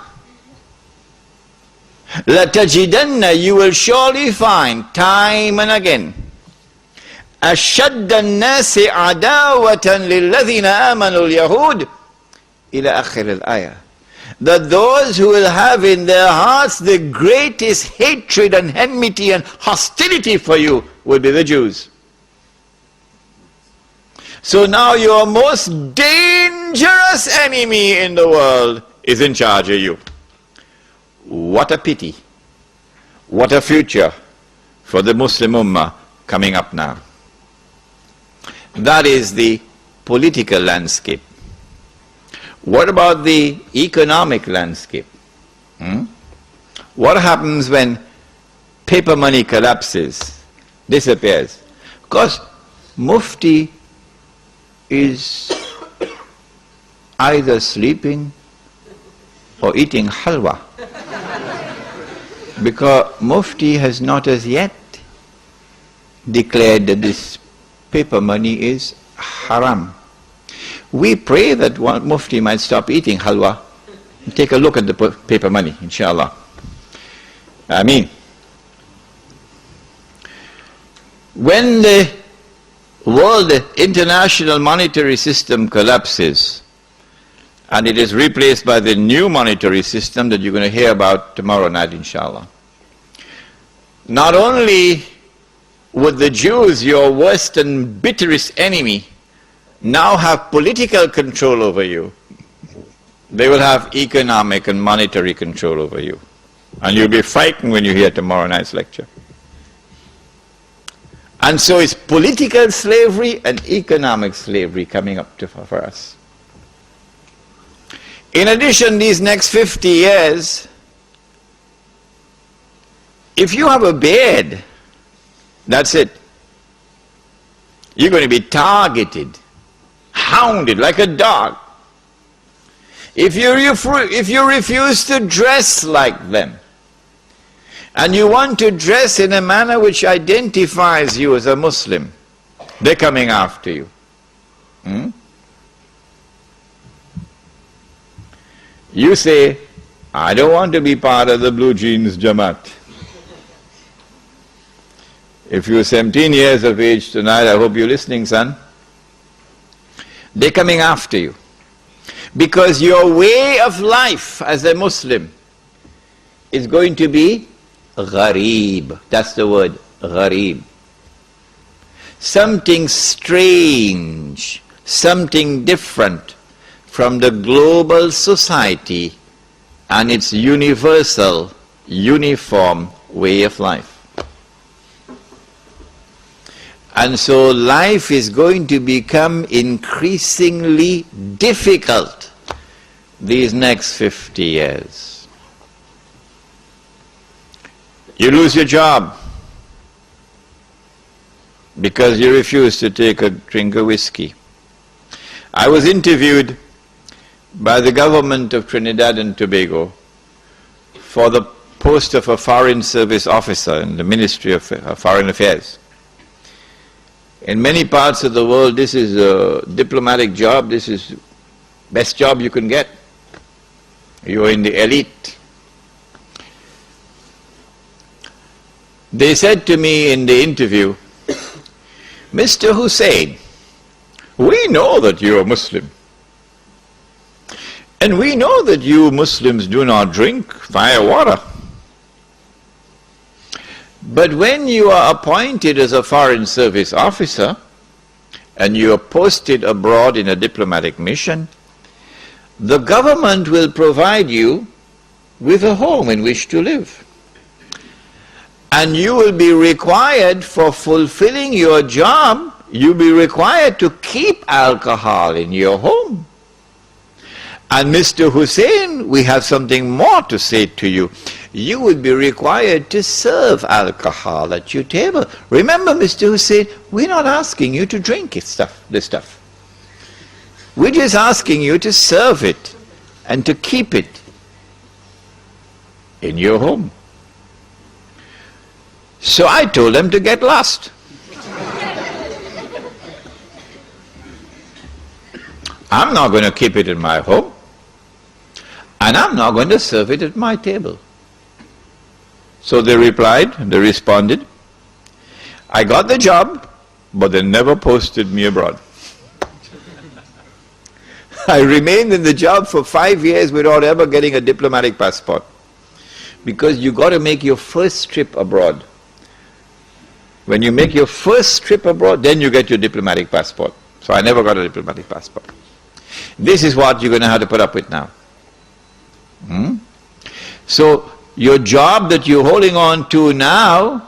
لَتَجِدَنَّ. You will surely find time and again. أَشَدَّ النَّاسِ عَدَاوَةً لِلَّذِينَ آمَنُوا الْيَهُودِ إِلَى آخِرِ الْآيَةِ. That those who will have in their hearts the greatest hatred and enmity and hostility for you will be the Jews. So now your most dangerous enemy in the world is in charge of you. What a pity. What a future for the Muslim Ummah coming up now. That is the political landscape. What about the economic landscape? What happens when paper money collapses, disappears? Because Mufti is either sleeping or eating halwa. Because Mufti has not as yet declared that this paper money is haram. We pray that one Mufti might stop eating halwa and take a look at the paper money, inshallah. Ameen. When the world international monetary system collapses and it is replaced by the new monetary system that you're going to hear about tomorrow night, inshallah, not only would the Jews, your worst and bitterest enemy, now have political control over you, they will have economic and monetary control over you. And you'll be frightened when you hear tomorrow night's lecture. And so it's political slavery and economic slavery coming up for us. In addition, these next 50 years, if you have a beard, that's it. You're going to be targeted, hounded like a dog. If you refuse to dress like them, and you want to dress in a manner which identifies you as a Muslim, they're coming after you. You say, I don't want to be part of the blue jeans Jamaat. If you're 17 years of age tonight, I hope you're listening, son. They're coming after you. Because your way of life as a Muslim is going to be ghareeb. That's the word, ghareeb. Something strange, something different from the global society and its universal, uniform way of life. And so life is going to become increasingly difficult these next 50 years. You lose your job because you refuse to take a drink of whiskey. I was interviewed by the government of Trinidad and Tobago for the post of a foreign service officer in the Ministry of Foreign Affairs. In many parts of the world, this is a diplomatic job, this is best job you can get. You are in the elite. They said to me in the interview, Mr. Hussein, we know that you are Muslim. And we know that you Muslims do not drink fire water. But when you are appointed as a foreign service officer and you are posted abroad in a diplomatic mission, the government will provide you with a home in which to live. And you will be required, for fulfilling your job, you'll be required to keep alcohol in your home. And Mr. Hussein, we have something more to say to you. You will be required to serve alcohol at your table. Remember, Mr. Hussein, we're not asking you to drink this stuff. We're just asking you to serve it and to keep it in your home. So I told them to get lost. I'm not going to keep it in my home, and I'm not going to serve it at my table. So they responded, I got the job, but they never posted me abroad. I remained in the job for 5 years without ever getting a diplomatic passport. Because you got to make your first trip abroad. When you make your first trip abroad, then you get your diplomatic passport. So I never got a diplomatic passport. This is what you're going to have to put up with now. So your job that you're holding on to now,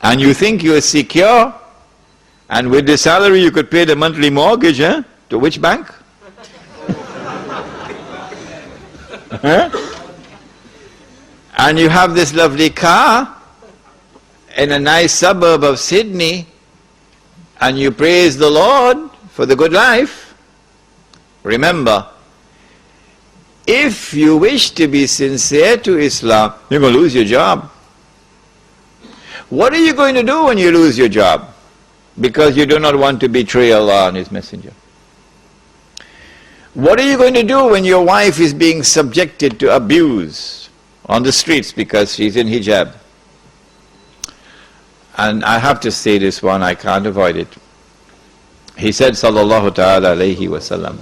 and you think you're secure, and with the salary you could pay the monthly mortgage, to which bank? And you have this lovely car in a nice suburb of Sydney, and you praise the Lord for the good life. Remember, if you wish to be sincere to Islam, you're going to lose your job. What are you going to do when you lose your job? Because you do not want to betray Allah and His Messenger. What are you going to do when your wife is being subjected to abuse on the streets because she's in hijab? And I have to say this one, I can't avoid it. He said, sallallahu ta'ala alayhi wa sallam,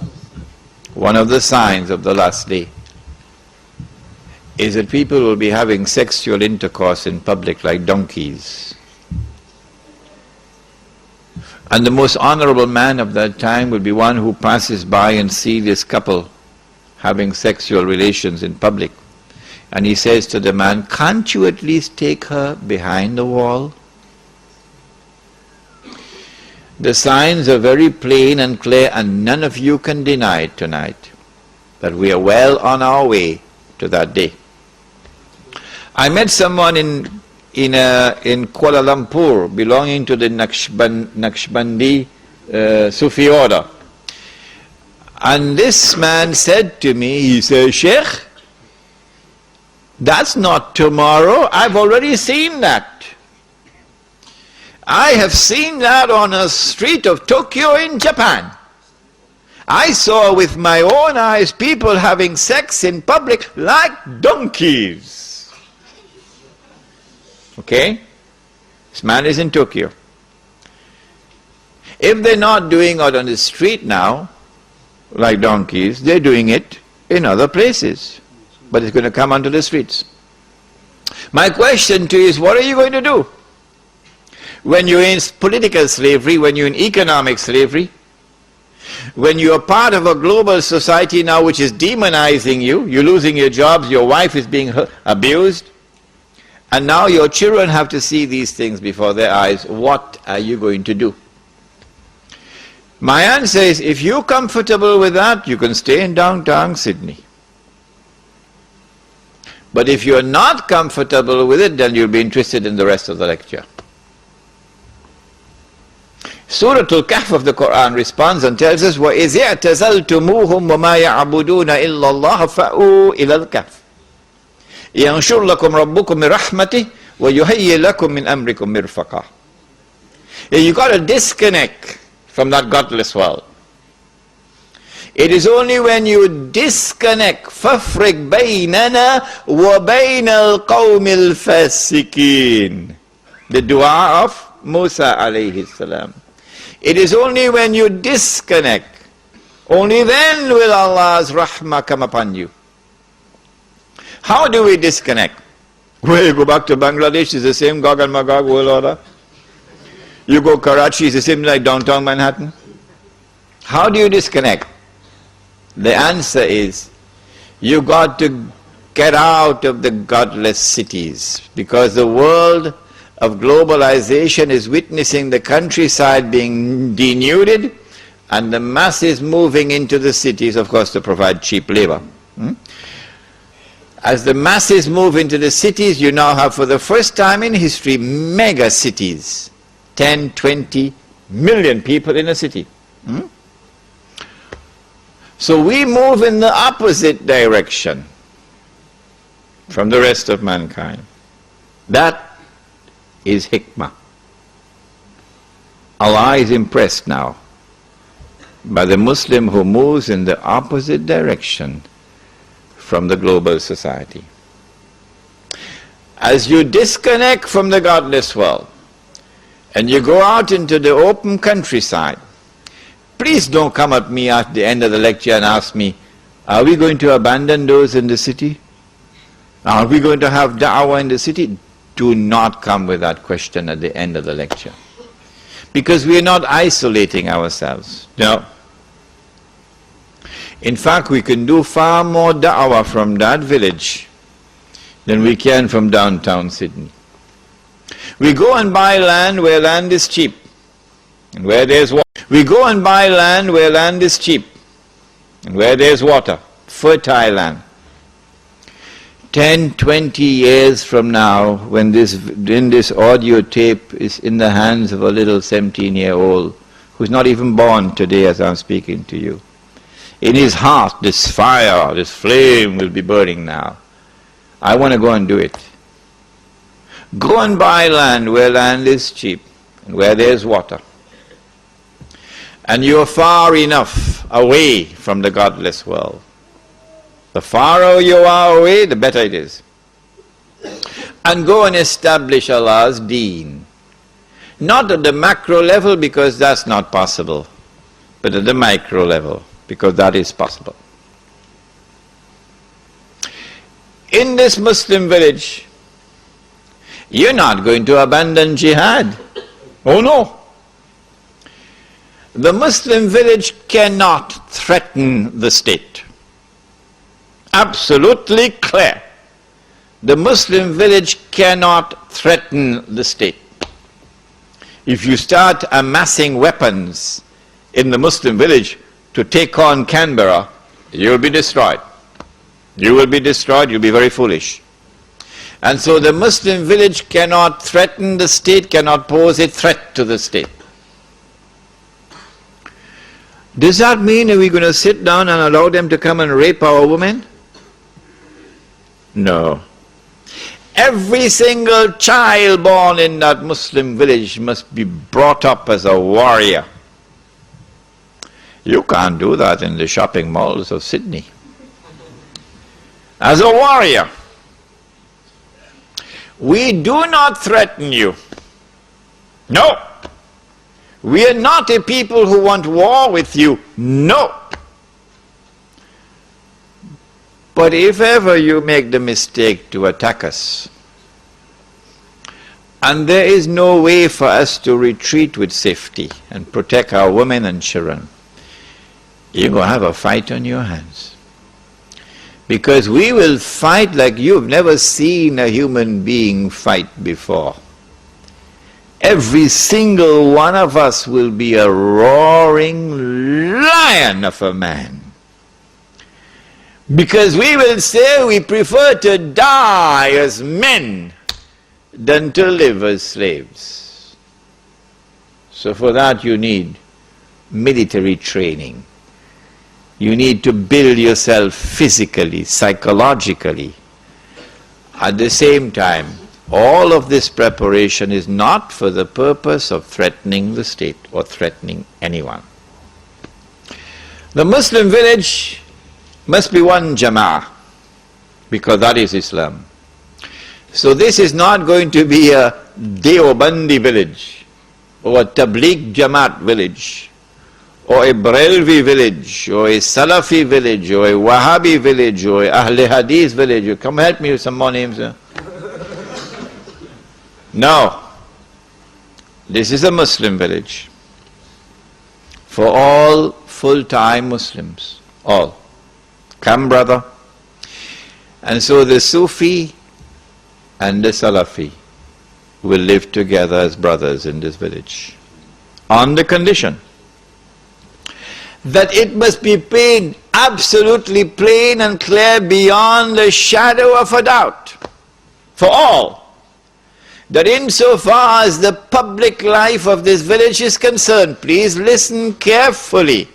one of the signs of the last day is that people will be having sexual intercourse in public like donkeys. And the most honorable man of that time will be one who passes by and sees this couple having sexual relations in public. And he says to the man, can't you at least take her behind the wall? The signs are very plain and clear, and none of you can deny it tonight, that we are well on our way to that day. I met someone in Kuala Lumpur belonging to the Naqshbandi Sufi order. And this man said to me, he said, Sheikh, That's not tomorrow. I've already seen that. I have seen that on a street of Tokyo in Japan. I saw with my own eyes people having sex in public like donkeys. Okay? This man is in Tokyo. If they're not doing it on the street now, like donkeys, they're doing it in other places. But it's going to come onto the streets. My question to you is, what are you going to do? When you're in political slavery, when you're in economic slavery, when you're part of a global society now which is demonizing you, you're losing your jobs, your wife is being abused, and now your children have to see these things before their eyes, what are you going to do? My answer is, if you're comfortable with that, you can stay in downtown Sydney. But if you're not comfortable with it, then you'll be interested in the rest of the lecture. Surah Al-Kahf of the Quran responds and tells us, وَإِذِ اعْتَزَلْتُمُوهُمْ وَمَا يَعْبُدُونَ إِلَّا اللَّهَ فَأْوُوا إِلَى الْكَهْفِ يَنْشُرْ لَكُمْ رَبُّكُمْ مِنْ رَحْمَتِهِ وَيُهَيِّئْ لَكُمْ مِنْ أَمْرِكُمْ مِرْفَقًا. You got to disconnect from that godless world. It is only when you disconnect, فَافْرِقْ بَيْنَنَا وَبَيْنَ الْقَوْمِ الْفَاسِقِينَ, the dua of Musa alayhi salam. It is only when you disconnect, only then will Allah's rahmah come upon you. How do we disconnect? Well, you go back to Bangladesh, it's the same Gog and Magog world order. You go Karachi, it's the same like downtown Manhattan. How do you disconnect? The answer is, you got to get out of the godless cities, because the world of globalization is witnessing the countryside being denuded and the masses moving into the cities, of course, to provide cheap labor. As the masses move into the cities, you now have, for the first time in history, mega cities. 10, 20 million people in a city. So we move in the opposite direction from the rest of mankind. That is hikmah. Allah is impressed now by the Muslim who moves in the opposite direction from the global society. As you disconnect from the godless world and you go out into the open countryside, please don't come at me at the end of the lecture and ask me, are we going to abandon those in the city? Are we going to have da'wah in the city? Do not come with that question at the end of the lecture. Because we are not isolating ourselves. No. In fact, we can do far more da'wah from that village than we can from downtown Sydney. We go and buy land where land is cheap, and where there's water. We go and buy land where land is cheap, and where there's water, fertile land. 10, 20 years from now, when this audio tape is in the hands of a little 17-year-old who's not even born today as I'm speaking to you, in his heart this fire, this flame will be burning now. I want to go and do it. Go and buy land where land is cheap and where there's water. And you're far enough away from the godless world. The farther you are away, the better it is. And go and establish Allah's deen. Not at the macro level, because that's not possible, but at the micro level, because that is possible. In this Muslim village, you're not going to abandon jihad. Oh no. The Muslim village cannot threaten the state. Absolutely clear. The Muslim village cannot threaten the state. If you start amassing weapons in the Muslim village to take on Canberra, you'll be destroyed. You will be destroyed, you'll be very foolish. And so the Muslim village cannot threaten the state, cannot pose a threat to the state. Does that mean that we're going to sit down and allow them to come and rape our women? No. Every single child born in that Muslim village must be brought up as a warrior. You can't do that in the shopping malls of Sydney. As a warrior. We do not threaten you. No. We are not a people who want war with you. No. But if ever you make the mistake to attack us, and there is no way for us to retreat with safety and protect our women and children, you're going to have a fight on your hands. Because we will fight like you've never seen a human being fight before. Every single one of us will be a roaring lion of a man. Because we will say we prefer to die as men than to live as slaves. So for that you need military training. You need to build yourself physically, psychologically. At the same time, all of this preparation is not for the purpose of threatening the state or threatening anyone. The Muslim village must be one jama'ah, because that is Islam. So this is not going to be a Deobandi village, or a Tabligh Jamaat village, or a Barelvi village, or a Salafi village, or a Wahhabi village, or a Ahle Hadith village. Come help me with some more names. No. This is a Muslim village for all full-time Muslims. All. Come, brother. And so the Sufi and the Salafi will live together as brothers in this village, on the condition that it must be plain, absolutely plain and clear beyond the shadow of a doubt for all, that insofar as the public life of this village is concerned, please listen carefully,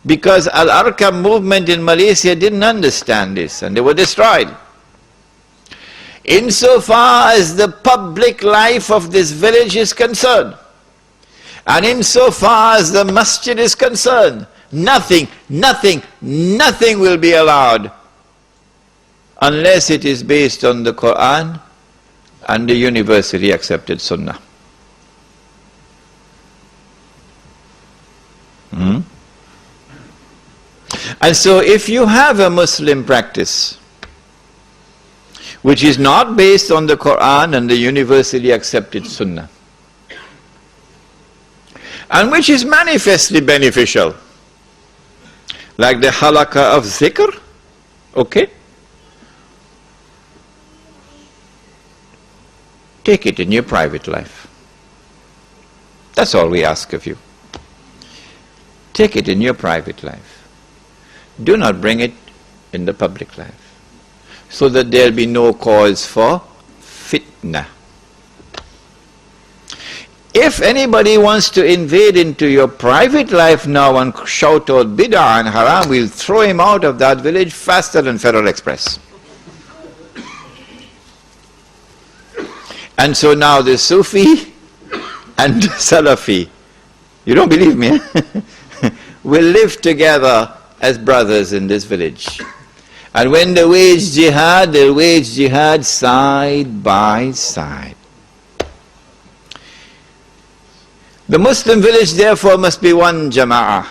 because Al-Arqam movement in Malaysia didn't understand this and they were destroyed. Insofar as the public life of this village is concerned, and insofar as the masjid is concerned, nothing will be allowed unless it is based on the Quran and the universally accepted Sunnah. And so if you have a Muslim practice which is not based on the Quran and the universally accepted Sunnah, and which is manifestly beneficial, like the halaqah of zikr, okay? Take it in your private life. That's all we ask of you. Take it in your private life. Do not bring it in the public life, so that there will be no cause for fitna. If anybody wants to invade into your private life now and shout out bid'ah and haram, we'll throw him out of that village faster than Federal Express. And so now the Sufi and the Salafi, you don't believe me, will live together as brothers in this village. And when they wage jihad, they'll wage jihad side by side. The Muslim village therefore must be one jama'ah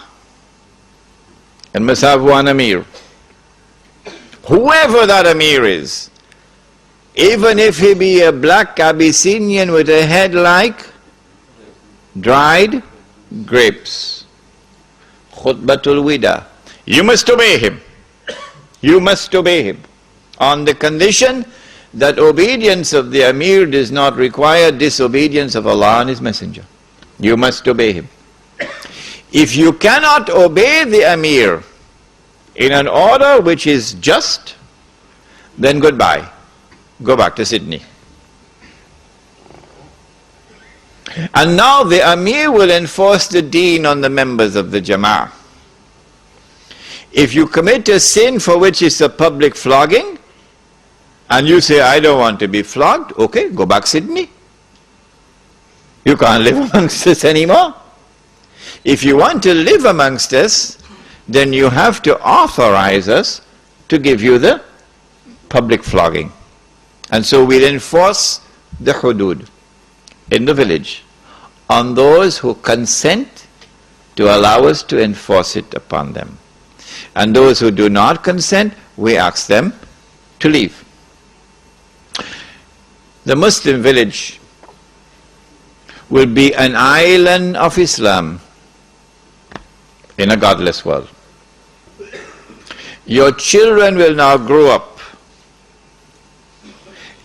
and must have one amir. Whoever that amir is, even if he be a black Abyssinian with a head like dried grapes, khutbatul wida, you must obey him. You must obey him on the condition that obedience of the amir does not require disobedience of Allah and His Messenger. You must obey him. If you cannot obey the amir in an order which is just, then goodbye. Go back to Sydney. And now the amir will enforce the deen on the members of the jama'ah. If you commit a sin for which is a public flogging, And you say, I don't want to be flogged. Okay, go back Sydney. You can't live amongst us anymore. If you want to live amongst us, then you have to authorize us to give you the public flogging. And so we'll enforce the hudud in the village on those who consent to allow us to enforce it upon them. And those who do not consent, we ask them to leave. The Muslim village will be an island of Islam in a godless world. Your children will now grow up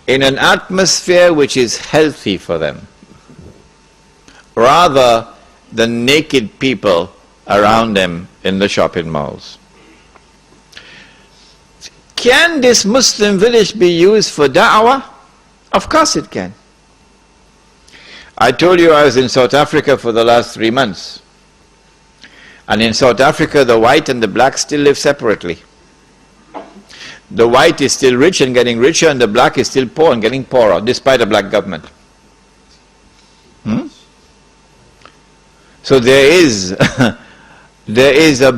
in an atmosphere which is healthy for them, rather than naked people around them in the shopping malls. Can this Muslim village be used for da'wah? Of course it can. I told you I was in South Africa for the last 3 months. And in South Africa, the white and the black still live separately. The white is still rich and getting richer, and the black is still poor and getting poorer, despite a black government. So there is a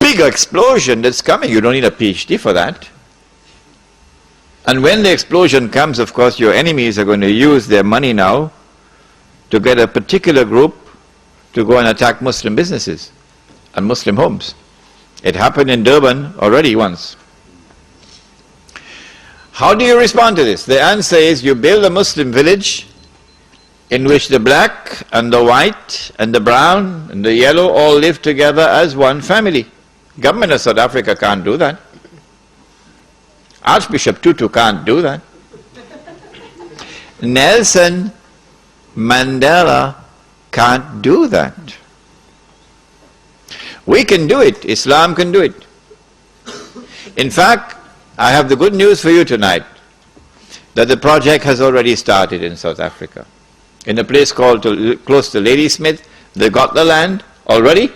big explosion that's coming. You don't need a PhD for that. And when the explosion comes, of course, your enemies are going to use their money now to get a particular group to go and attack Muslim businesses and Muslim homes. It happened in Durban already once. How do you respond to this? The answer is you build a Muslim village in which the black and the white and the brown and the yellow all live together as one family. Government of South Africa can't do that. Archbishop Tutu can't do that. Nelson Mandela can't do that. We can do it. Islam can do it. In fact, I have the good news for you tonight, that the project has already started in South Africa. In a place called close to Ladysmith, they got the land already,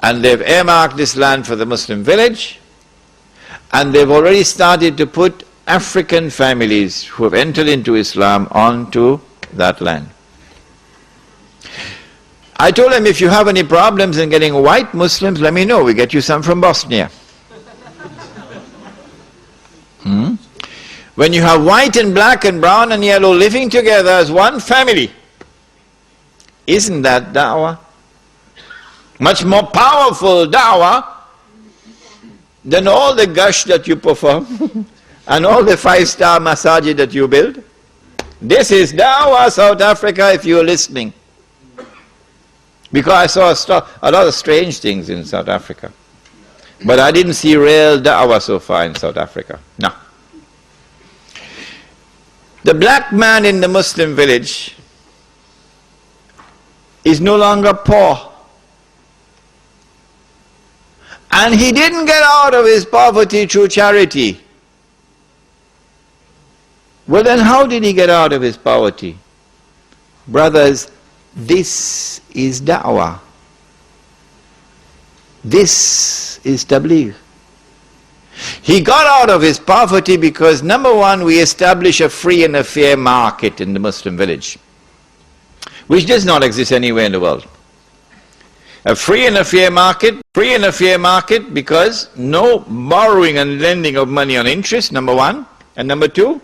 and they've earmarked this land for the Muslim village, and they've already started to put African families who have entered into Islam onto that land. I told them, if you have any problems in getting white Muslims, let me know, we get you some from Bosnia. When you have white and black and brown and yellow living together as one family, isn't that da'wah? Much more powerful da'wah than all the gush that you perform and all the 5-star masajid that you build. This is da'wah, South Africa, if you're listening. Because I saw a lot of strange things in South Africa. But I didn't see real da'wah so far in South Africa. No. The black man in the Muslim village is no longer poor. And he didn't get out of his poverty through charity. Well then, how did he get out of his poverty? Brothers, this is da'wah. This is tabligh. He got out of his poverty because, number one, we establish a free and a fair market in the Muslim village, which does not exist anywhere in the world. A free and a fair market because no borrowing and lending of money on interest, number one. And number two,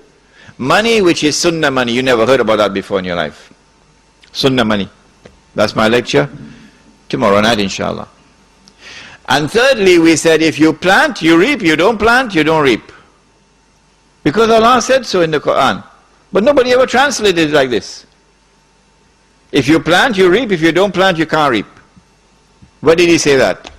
money which is sunnah money. You never heard about that before in your life. Sunnah money. That's my lecture tomorrow night, inshallah. And thirdly, we said, if you plant, you reap. You don't plant, you don't reap. Because Allah said so in the Quran. But nobody ever translated it like this. If you plant, you reap. If you don't plant, you can't reap. Where did he say that?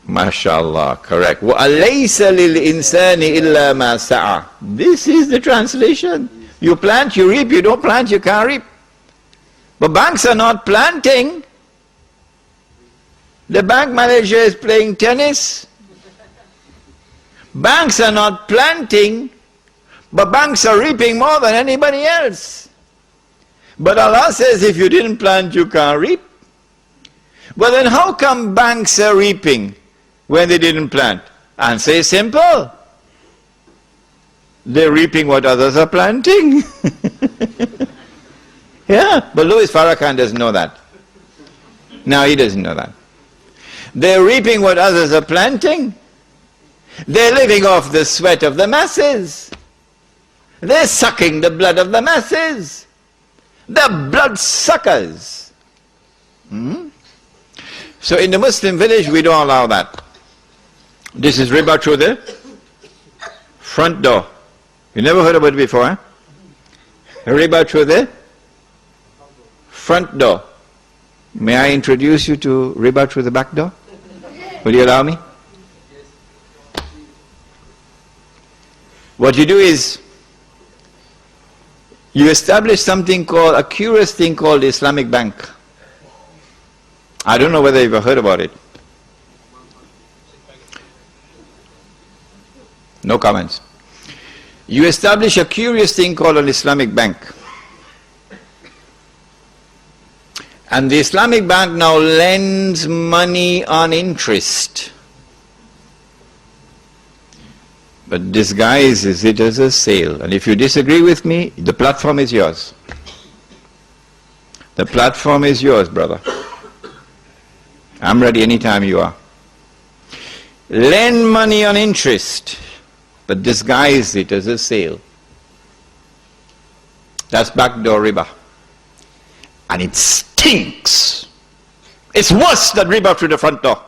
MashaAllah, correct. وَأَلَيْسَ لِلْإِنسَانِ إِلَّا مَا سَعَى. This is the translation. You plant, you reap. You don't plant, you can't reap. But banks are not planting. The bank manager is playing tennis. Banks are not planting, but banks are reaping more than anybody else. But Allah says, if you didn't plant, you can't reap. But then how come banks are reaping when they didn't plant? Answer is simple. They're reaping what others are planting. Yeah, but Louis Farrakhan doesn't know that. No, he doesn't know that. They're reaping what others are planting. They're living off the sweat of the masses. They're sucking the blood of the masses. The blood suckers. So in the Muslim village we don't allow that. This is riba through the front door. You never heard about it before, eh? Riba through the front door. May I introduce you to riba through the back door? Will you allow me? What you do is, you establish something called, a curious thing called the Islamic Bank. I don't know whether you've ever heard about it. No comments. You establish a curious thing called an Islamic Bank. And the Islamic Bank now lends money on interest, but disguises it as a sale. And if you disagree with me, the platform is yours. The platform is yours, brother. I'm ready anytime you are. Lend money on interest, but disguise it as a sale. That's backdoor riba. And it stinks. It's worse than riba through the front door.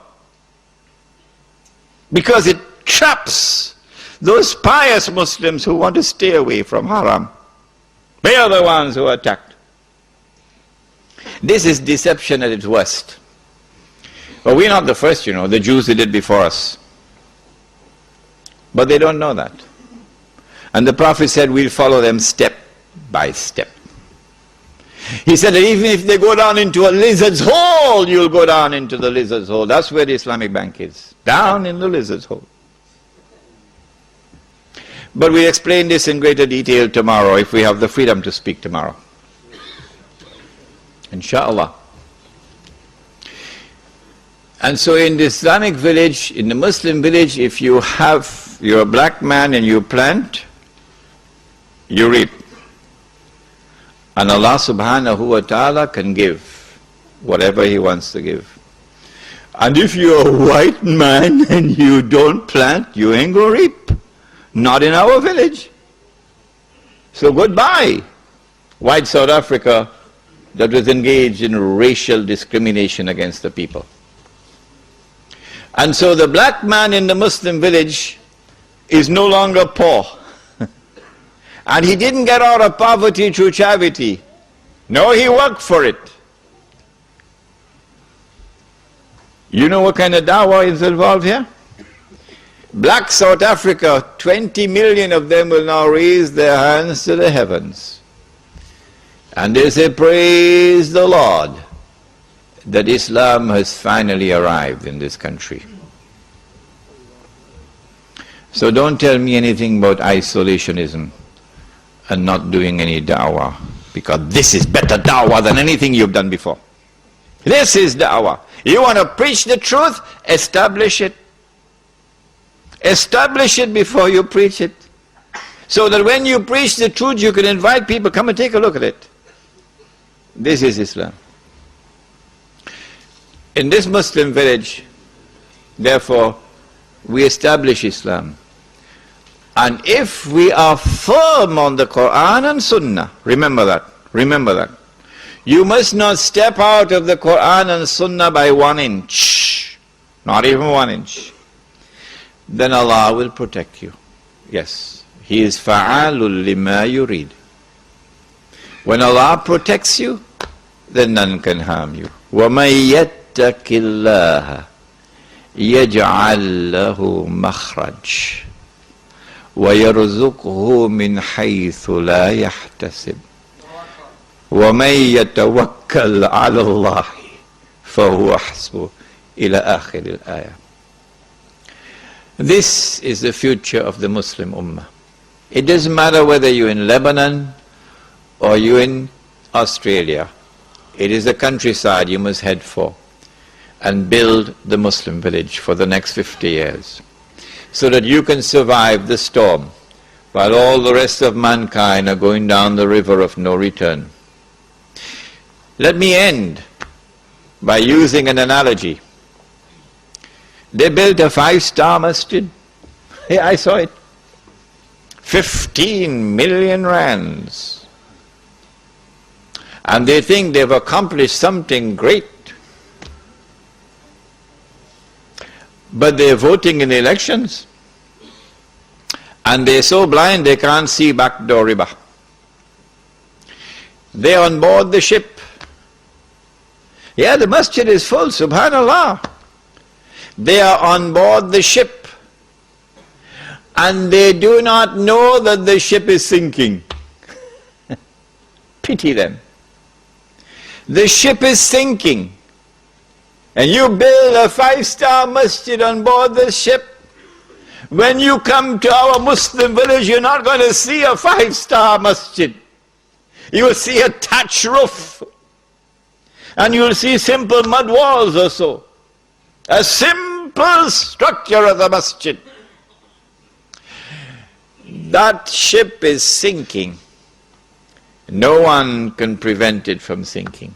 Because it traps those pious Muslims who want to stay away from haram. They are the ones who are attacked. This is deception at its worst. But we're not the first, you know. The Jews did it before us. But they don't know that. And the Prophet said we'll follow them step by step. He said that even if they go down into a lizard's hole, you'll go down into the lizard's hole. That's where the Islamic Bank is. Down in the lizard's hole. But we explain this in greater detail tomorrow, if we have the freedom to speak tomorrow. Inshallah. And so in the Islamic village, in the Muslim village, if you're a black man and you plant, you reap. And Allah subhanahu wa ta'ala can give whatever He wants to give. And if you're a white man and you don't plant, you ain't gonna reap. Not in our village. So goodbye, white South Africa that was engaged in racial discrimination against the people. And so the black man in the Muslim village is no longer poor. And he didn't get out of poverty through charity. No, he worked for it. You know what kind of dawah is involved here? Black South Africa, 20 million of them will now raise their hands to the heavens. And they say, praise the Lord, that Islam has finally arrived in this country. So don't tell me anything about isolationism and not doing any da'wah, because this is better da'wah than anything you've done before. This is da'wah. You want to preach the truth? Establish it. Establish it before you preach it. So that when you preach the truth, you can invite people, come and take a look at it. This is Islam. In this Muslim village, therefore, we establish Islam. And if we are firm on the Quran and Sunnah, remember that. You must not step out of the Quran and Sunnah by 1 inch, not even 1 inch. Then Allah will protect you. Yes, He is fa'alul lima yurid. When Allah protects you, then none can harm you. وَمَن يَتَّقِ اللَّهَ يَجْعَل لَّهُ مَخْرَجًا وَيَرْزُقْهُ مِنْ حَيْثُ لَا يَحْتَسِبُ وَمَن يَتَوَكَّلْ عَلَى اللَّهِ فَهُوَ حَسْبُهُ إلى آخر الآية. This is the future of the Muslim Ummah. It doesn't matter whether you're in Lebanon or you're in Australia. It is the countryside you must head for and build the Muslim village for the next 50 years. so that you can survive the storm, while all the rest of mankind are going down the river of no return. Let me end by using an analogy. They built a 5-star masjid. Yeah, I saw it. 15 million rands. And they think they've accomplished something great. But they're voting in the elections. And they're so blind they can't see backdoor riba. They're on board the ship. Yeah, the masjid is full, subhanallah. They are on board the ship. And they do not know that the ship is sinking. Pity them. The ship is sinking. And you build a 5-star masjid on board the ship. When you come to our Muslim village, you're not going to see a 5-star masjid. You will see a thatch roof. And you will see simple mud walls or so. A simple structure of the masjid. That ship is sinking. No one can prevent it from sinking.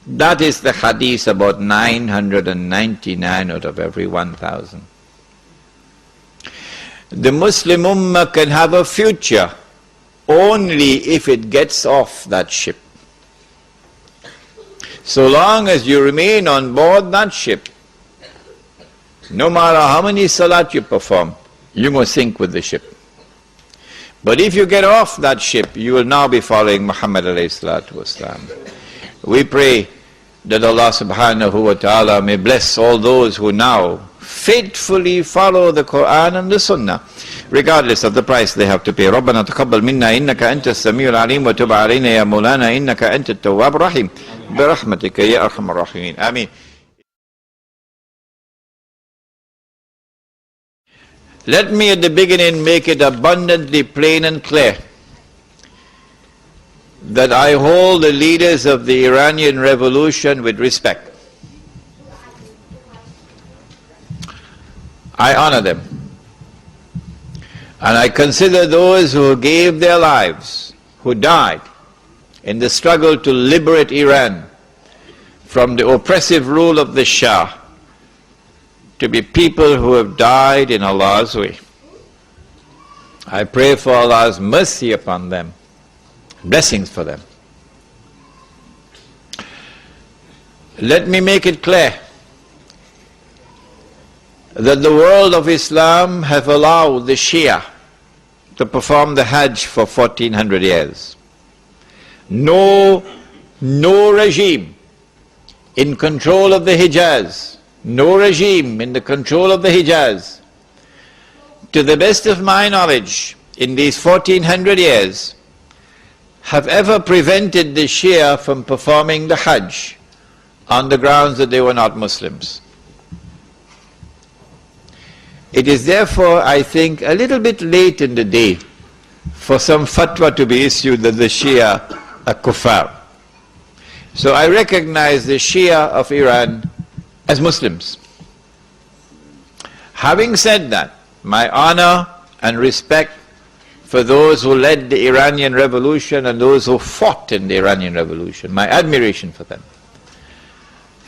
That is the hadith about 999 out of every 1,000. The Muslim Ummah can have a future only if it gets off that ship. So long as you remain on board that ship, no matter how many salat you perform, you must sink with the ship. But if you get off that ship, you will now be following Muhammad alayhi salatu wasalam. We pray that Allah subhanahu wa ta'ala may bless all those who now faithfully follow the Quran and the Sunnah, regardless of the price they have to pay. رَبَّنَا تَقَبَّلْ مِنَّا إِنَّكَ أَنْتَ السَّمِيعُ الْعَلِيمُ وَتُبْ عَلَيْنَا يَا مَوْلَانَا إِنَّكَ أَنْتَ التَّوَّابُ الرَّحِيمُ بِرَحْمَتِكَ يَا أَرْحَمَ الرَّاحِمِينَ. Ameen. Let me at the beginning make it abundantly plain and clear that I hold the leaders of the Iranian Revolution with respect. I honor them. And I consider those who gave their lives, who died in the struggle to liberate Iran from the oppressive rule of the Shah, to be people who have died in Allah's way. I pray for Allah's mercy upon them, blessings for them. Let me make it clear that the world of Islam have allowed the Shia to perform the Hajj for 1400 years. No regime in control of the Hijaz, no regime in the control of the Hijaz, to the best of my knowledge, in these 1400 years, have ever prevented the Shia from performing the Hajj on the grounds that they were not Muslims. It is therefore, I think, a little bit late in the day for some fatwa to be issued that the Shia are kuffar. So I recognize the Shia of Iran as Muslims. Having said that, my honor and respect for those who led the Iranian Revolution and those who fought in the Iranian Revolution, my admiration for them.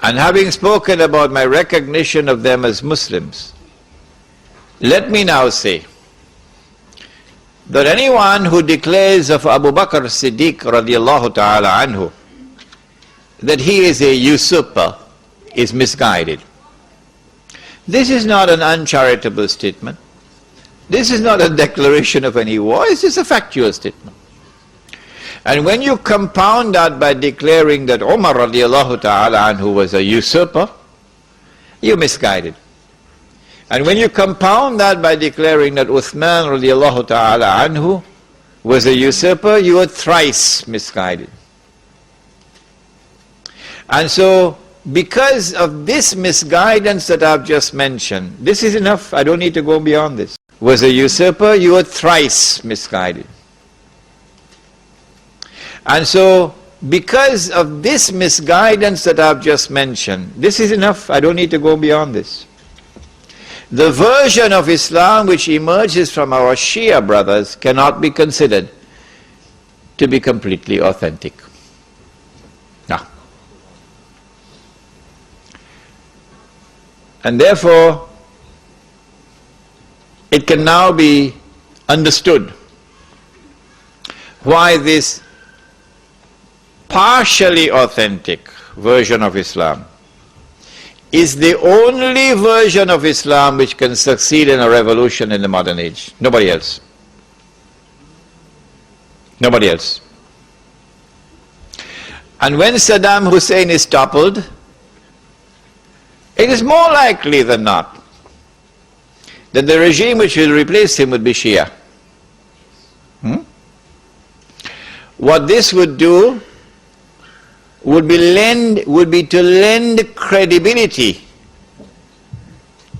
And having spoken about my recognition of them as Muslims, let me now say that anyone who declares of Abu Bakr Siddiq radiallahu ta'ala anhu that he is a usurper is misguided. This is not an uncharitable statement. This is not a declaration of any war, it's just a factual statement. And when you compound that by declaring that Umar radiallahu ta'ala anhu was a usurper, you're misguided. And when you compound that by declaring that Uthman radiallahu ta'ala anhu was a usurper, you are thrice misguided. And so, because of this misguidance that I've just mentioned, this is enough, I don't need to go beyond this. Was a usurper, you are thrice misguided. And so, because of this misguidance that I've just mentioned, this is enough, I don't need to go beyond this. The version of Islam which emerges from our Shia brothers cannot be considered to be completely authentic. No. And therefore, it can now be understood why this partially authentic version of Islam is the only version of Islam which can succeed in a revolution in the modern age. Nobody else. Nobody else. And when Saddam Hussein is toppled, it is more likely than not that the regime which will replace him would be Shia. What this would do would be to lend credibility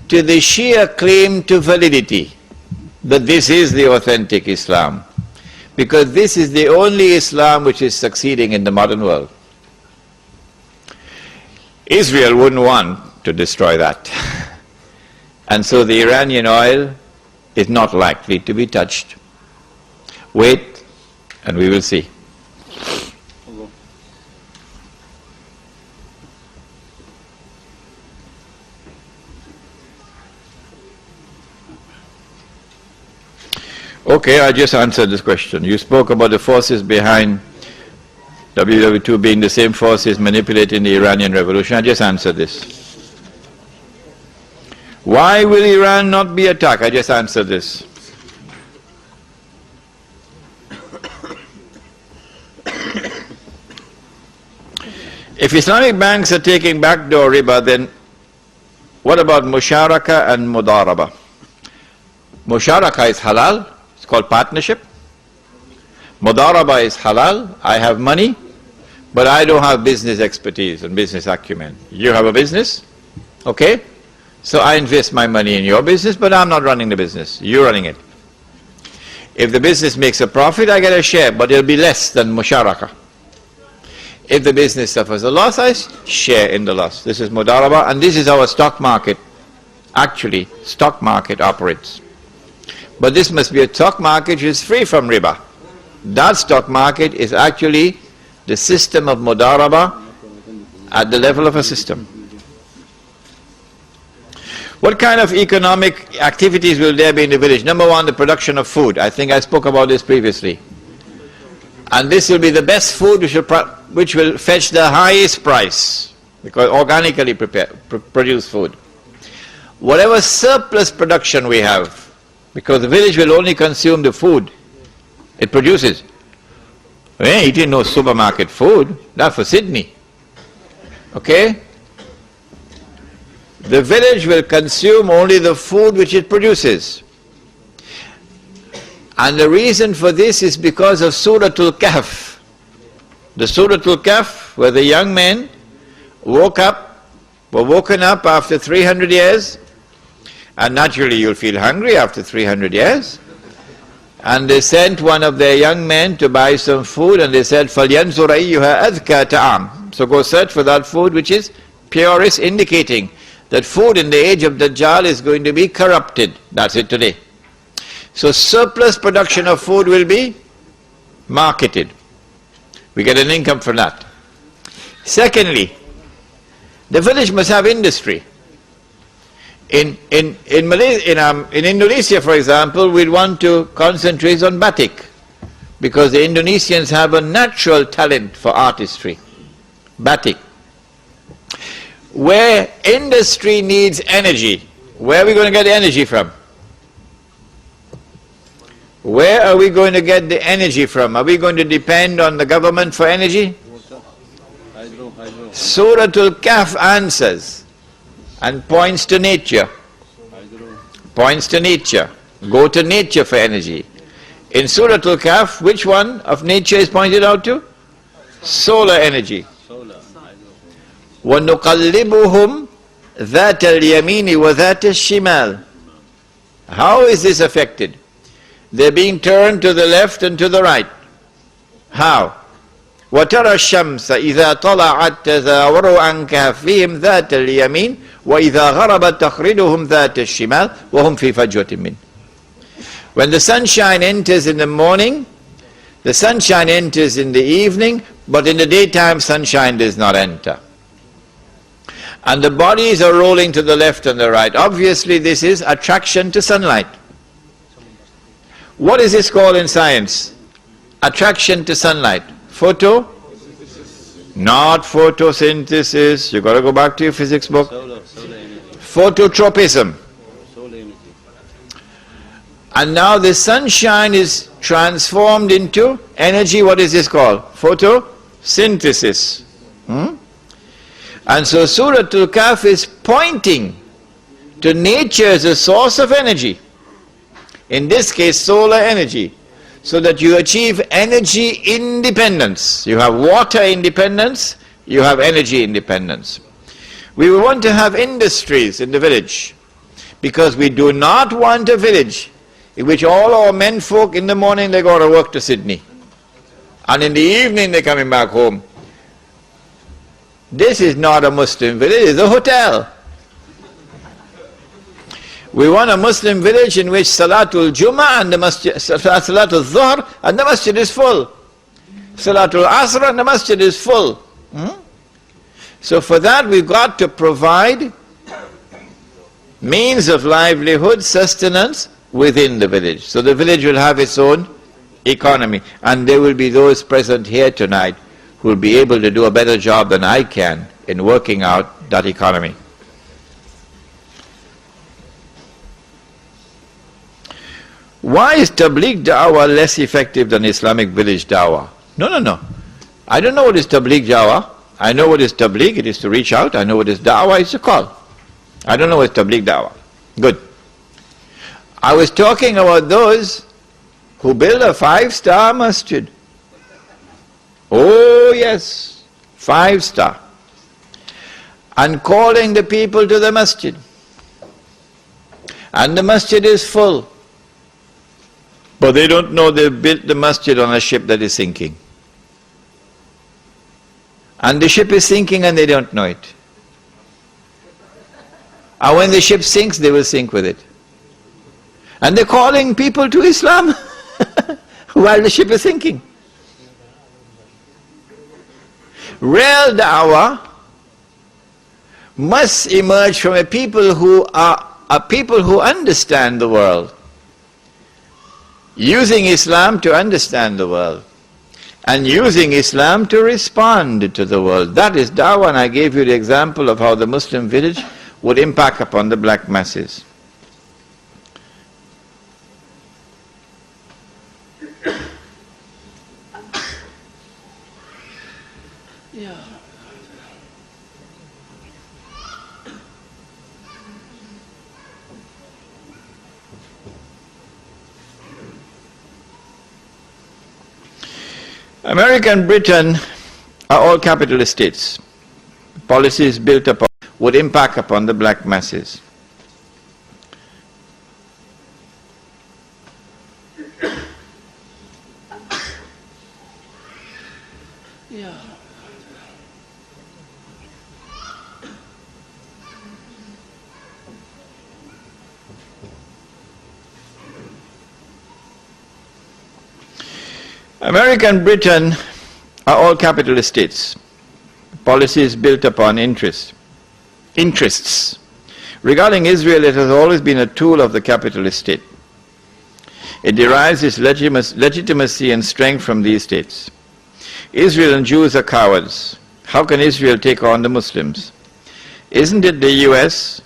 to the Shia claim to validity, that this is the authentic Islam, because this is the only Islam which is succeeding in the modern world. Israel wouldn't want to destroy that. And so the Iranian oil is not likely to be touched. Wait, and we will see. Okay, I just answered this question. You spoke about the forces behind WW2 being the same forces manipulating the Iranian revolution. I just answered this. Why will Iran not be attacked? I just answered this. If Islamic banks are taking backdoor riba, then what about musharaka and mudaraba? Musharaka is halal, it's called partnership. Mudaraba is halal, I have money, but I don't have business expertise and business acumen. You have a business, okay? So I invest my money in your business, but I'm not running the business, you're running it. If the business makes a profit, I get a share, but it'll be less than musharaka. If the business suffers a loss, I share in the loss. This is mudaraba, and this is how a stock market, actually, stock market operates. But this must be a stock market which is free from riba. That stock market is actually the system of mudaraba at the level of a system. What kind of economic activities will there be in the village? Number one, the production of food. I think I spoke about this previously. And this will be the best food which will fetch the highest price, because organically produced food. Whatever surplus production we have, because the village will only consume the food it produces. We ain't eating no supermarket food, not for Sydney. Okay? The village will consume only the food which it produces. And the reason for this is because of Suratul Kahf. The Suratul Kahf, where the young men were woken up after 300 years, and naturally you'll feel hungry after 300 years. And they sent one of their young men to buy some food, and they said, فَلْيَنْزُرْ أَيُّهَا أَذْكَى تَعَامٍ. So go search for that food which is purest, indicating that food in the age of Dajjal is going to be corrupted. That's it today. So surplus production of food will be marketed. We get an income from that. Secondly, the village must have industry. In Indonesia, for example, we'd want to concentrate on batik, because the Indonesians have a natural talent for artistry. Batik. Where industry needs energy, where are we going to get the energy from? Where are we going to get the energy from? Are we going to depend on the government for energy? Hydro. Suratul Kahf answers and points to nature. Points to nature. Go to nature for energy. In Suratul Kahf, which one of nature is pointed out to? Solar energy. وَنُقَلِّبُهُمْ ذَاتَ الْيَمِينِ وَذَاتَ الشِّمَالِ. How is this affected? They're being turned to the left and to the right. How? وترى الشمس إذا طلعت تزاور عن كهفهم ذات اليمين وإذا غربت تخرجهم ذات الشمال وهم في فجوة منه. When the sunshine enters in the morning, the sunshine enters in the evening, but in the daytime sunshine does not enter. And the bodies are rolling to the left and the right. Obviously this is attraction to sunlight. What is this called in science? Attraction to sunlight. Photo? Not photosynthesis. You got to go back to your physics book. Solar energy. Phototropism. Solar energy. And now the sunshine is transformed into energy. What is this called? Photosynthesis. And so Surah Al-Kahf is pointing to nature as a source of energy. In this case, solar energy. So that you achieve energy independence. You have water independence, you have energy independence. We want to have industries in the village, because we do not want a village in which all our men folk in the morning they go to work to Sydney, and in the evening they're coming back home. This is not a Muslim village, it's a hotel. We want a Muslim village in which Salatul Jummah and the Masjid, Salatul Dhuhr and the Masjid is full. Salatul Asr and the Masjid is full. So for that we've got to provide means of livelihood, sustenance within the village. So the village will have its own economy, and there will be those present here tonight who will be able to do a better job than I can in working out that economy. Why is Tabligh Dawah less effective than Islamic village Dawah? No. I don't know what is Tabligh Dawah. I know what is Tabligh, it is to reach out. I know what is Dawah, it's to call. I don't know what is Tabligh Dawah. Good. I was talking about those who build a 5-star masjid. Oh yes, 5-star. And calling the people to the masjid. And the masjid is full. But they don't know they built the masjid on a ship that is sinking. And the ship is sinking and they don't know it. And when the ship sinks, they will sink with it. And they're calling people to Islam while the ship is sinking. Real da'wah must emerge from a people who are people who understand the world, using Islam to understand the world, and using Islam to respond to the world. That is da'wah, and I gave you the example of how the Muslim village would impact upon the black masses. America and Britain are all capitalist states. Policies built upon would impact upon the black masses. America and Britain are all capitalist states. Policies built upon interests. Regarding Israel, it has always been a tool of the capitalist state. It derives its legitimacy and strength from these states. Israel and Jews are cowards. How can Israel take on the Muslims? Isn't it the US,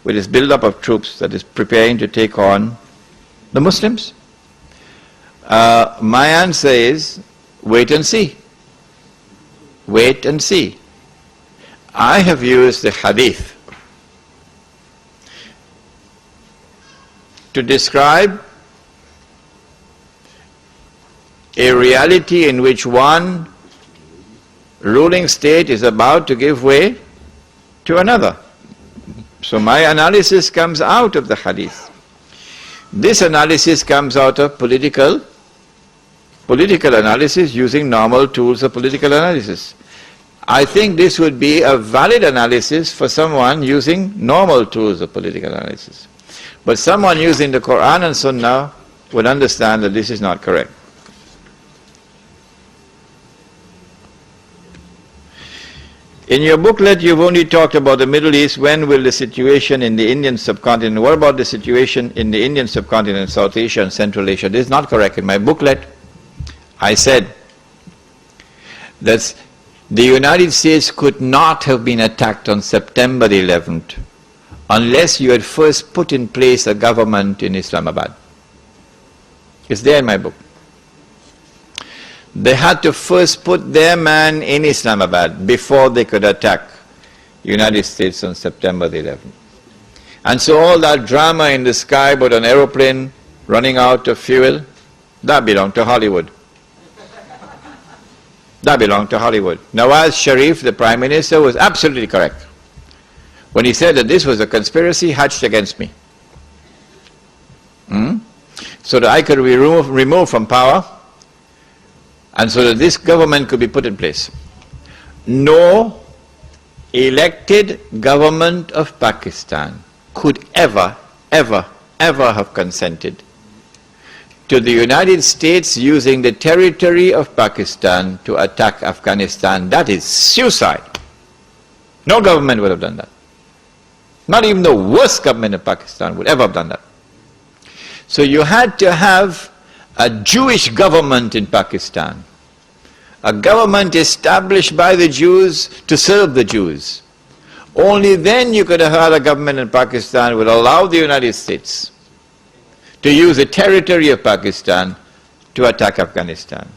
with its build-up of troops, that is preparing to take on the Muslims? My answer is, wait and see. Wait and see. I have used the hadith to describe a reality in which one ruling state is about to give way to another. So my analysis comes out of the hadith. This analysis comes out of political political analysis using normal tools of political analysis. I think this would be a valid analysis for someone using normal tools of political analysis. But someone using the Quran and Sunnah would understand that this is not correct. In your booklet, you've only talked about the Middle East. When will the situation in the Indian subcontinent? What about the situation in the Indian subcontinent, South Asia and Central Asia? This is not correct. In my booklet, I said that the United States could not have been attacked on September 11th unless you had first put in place a government in Islamabad. It's there in my book. They had to first put their man in Islamabad before they could attack the United States on September the 11th. And so all that drama in the sky about an aeroplane running out of fuel, that belonged to Hollywood. That belonged to Hollywood. Nawaz Sharif, the Prime Minister, was absolutely correct when he said that this was a conspiracy hatched against me. So that I could be removed from power, and so that this government could be put in place. No elected government of Pakistan could ever have consented to the United States using the territory of Pakistan to attack Afghanistan. That is suicide. No government would have done that. Not even the worst government of Pakistan would ever have done that. So you had to have a Jewish government in Pakistan, a government established by the Jews to serve the Jews. Only then you could have had a government in Pakistan would allow the United States to use the territory of Pakistan to attack Afghanistan.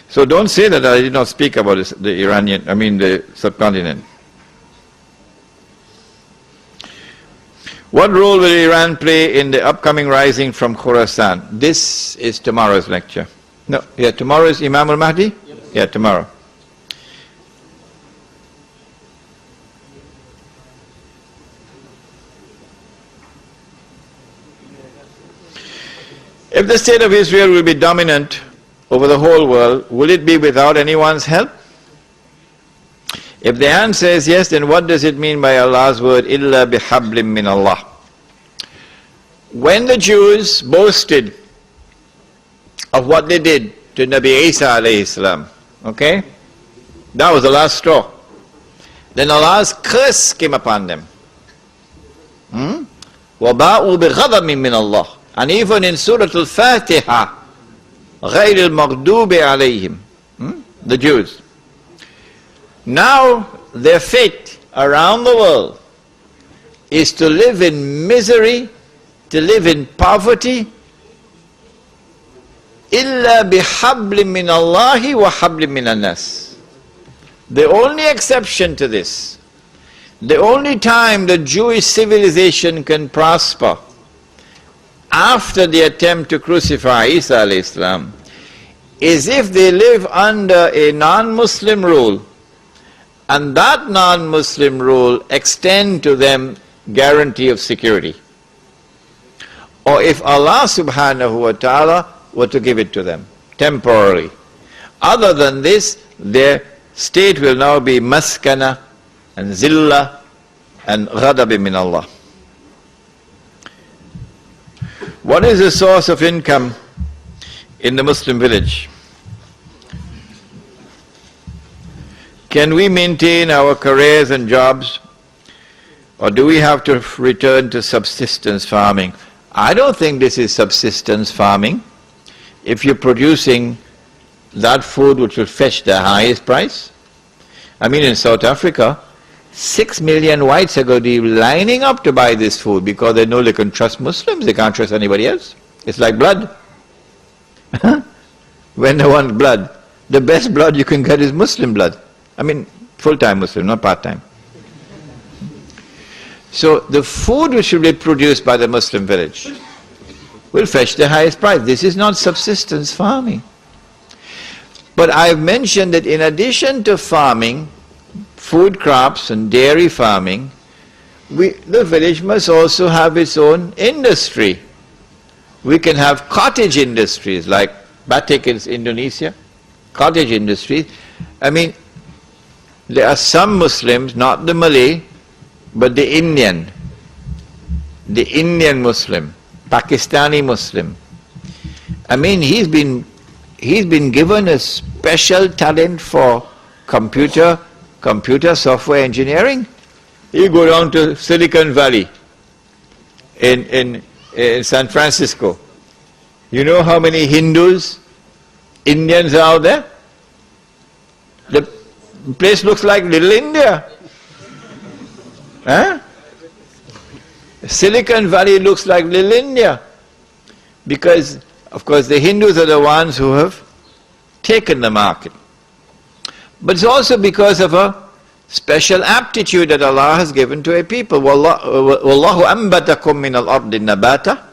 So don't say that I did not speak about the subcontinent. What role will Iran play in the upcoming rising from Khorasan? This is tomorrow's lecture. No, yeah, tomorrow is Imam al-Mahdi? Yes. Yeah, tomorrow. If the state of Israel will be dominant over the whole world, will it be without anyone's help? If the answer is yes, then what does it mean by Allah's word, illa bihablim min Allah? When the Jews boasted of what they did to Nabi Isa alayhi salam, okay, that was the last straw. Then Allah's curse came upon them. وَبَاءُوا بِغَضَبٍ مِّنَ اللَّهِ. And even in Surah Al-Fatiha, غَيْرِ الْمَغْضُوبِ عَلَيْهِمْ, the Jews. Now their fate around the world is to live in misery, to live in poverty, إِلَّا بِحَبْلٍ مِّنَ اللَّهِ وَحَبْلٍ مِّنَ النَّاسِ. The only exception to this, the only time the Jewish civilization can prosper after the attempt to crucify Isa alayhi salam is if they live under a non-Muslim rule, and that non-Muslim rule extend to them guarantee of security. Or if Allah subhanahu wa ta'ala were to give it to them temporarily. Other than this, their state will now be maskana and zilla and ghadab min Allah. What is the source of income in the Muslim village? Can we maintain our careers and jobs, or do we have to return to subsistence farming? I don't think this is subsistence farming. If you're producing that food which will fetch the highest price. I mean, in South Africa, 6 million whites are going to be lining up to buy this food because they know they can trust Muslims, they can't trust anybody else. It's like blood. When they want blood, the best blood you can get is Muslim blood. I mean, full-time Muslim, not part-time. So the food which will be produced by the Muslim village will fetch the highest price. This is not subsistence farming. But I've mentioned that in addition to farming, food crops and dairy farming, the village must also have its own industry. We can have cottage industries like batik is Indonesia, cottage industries. I mean, there are some Muslims, not the Malay, but the Indian Muslim, Pakistani Muslim. I mean, he's been given a special talent for computer software engineering. You go down to Silicon Valley in San Francisco. You know how many Hindus, Indians are out there? The place looks like Little India. Huh? Silicon Valley looks like Little India. Because, of course, the Hindus are the ones who have taken the market. But it's also because of a special aptitude that Allah has given to a people. Wallahu ambatakum min al-ardi nabata.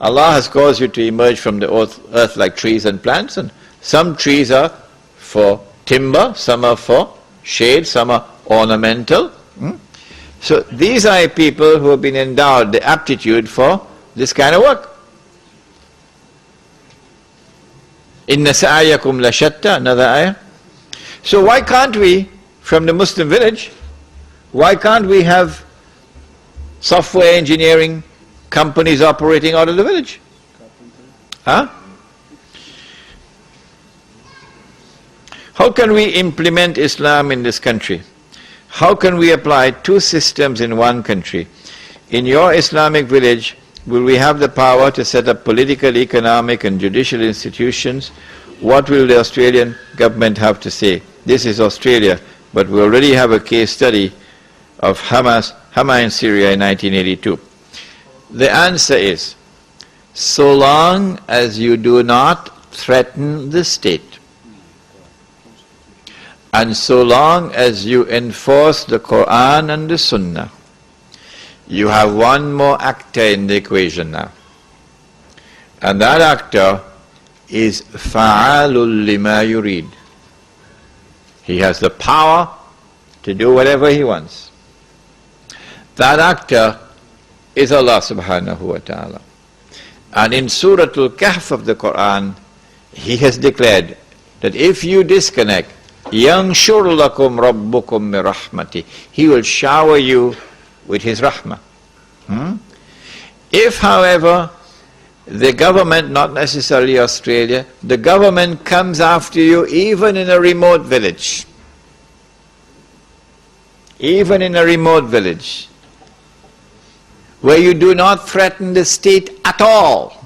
Allah has caused you to emerge from the earth like trees and plants, and some trees are for timber, some are for shade, some are ornamental. So these are people who have been endowed the aptitude for this kind of work. Inna sa'ayakum la shatta, another ayah. So why can't we, from the Muslim village, why can't we have software engineering companies operating out of the village? Huh? How can we implement Islam in this country? How can we apply two systems in one country? In your Islamic village, will we have the power to set up political, economic and judicial institutions? What will the Australian government have to say? This is Australia, but we already have a case study of Hamas in Syria in 1982. The answer is, so long as you do not threaten the state, and so long as you enforce the Quran and the Sunnah, you have one more actor in the equation now. And that actor is fa'alul lima yurid. He has the power to do whatever he wants. That actor is Allah subhanahu wa ta'ala. And in Surah Al-Kahf of the Quran, He has declared that if you disconnect, يَنْشُرْ لَكُمْ رَبُّكُمْ مِرَحْمَتِهِ, He will shower you with His rahmah. If, however, the government, not necessarily Australia, the government comes after you even in a remote village, where you do not threaten the state at all,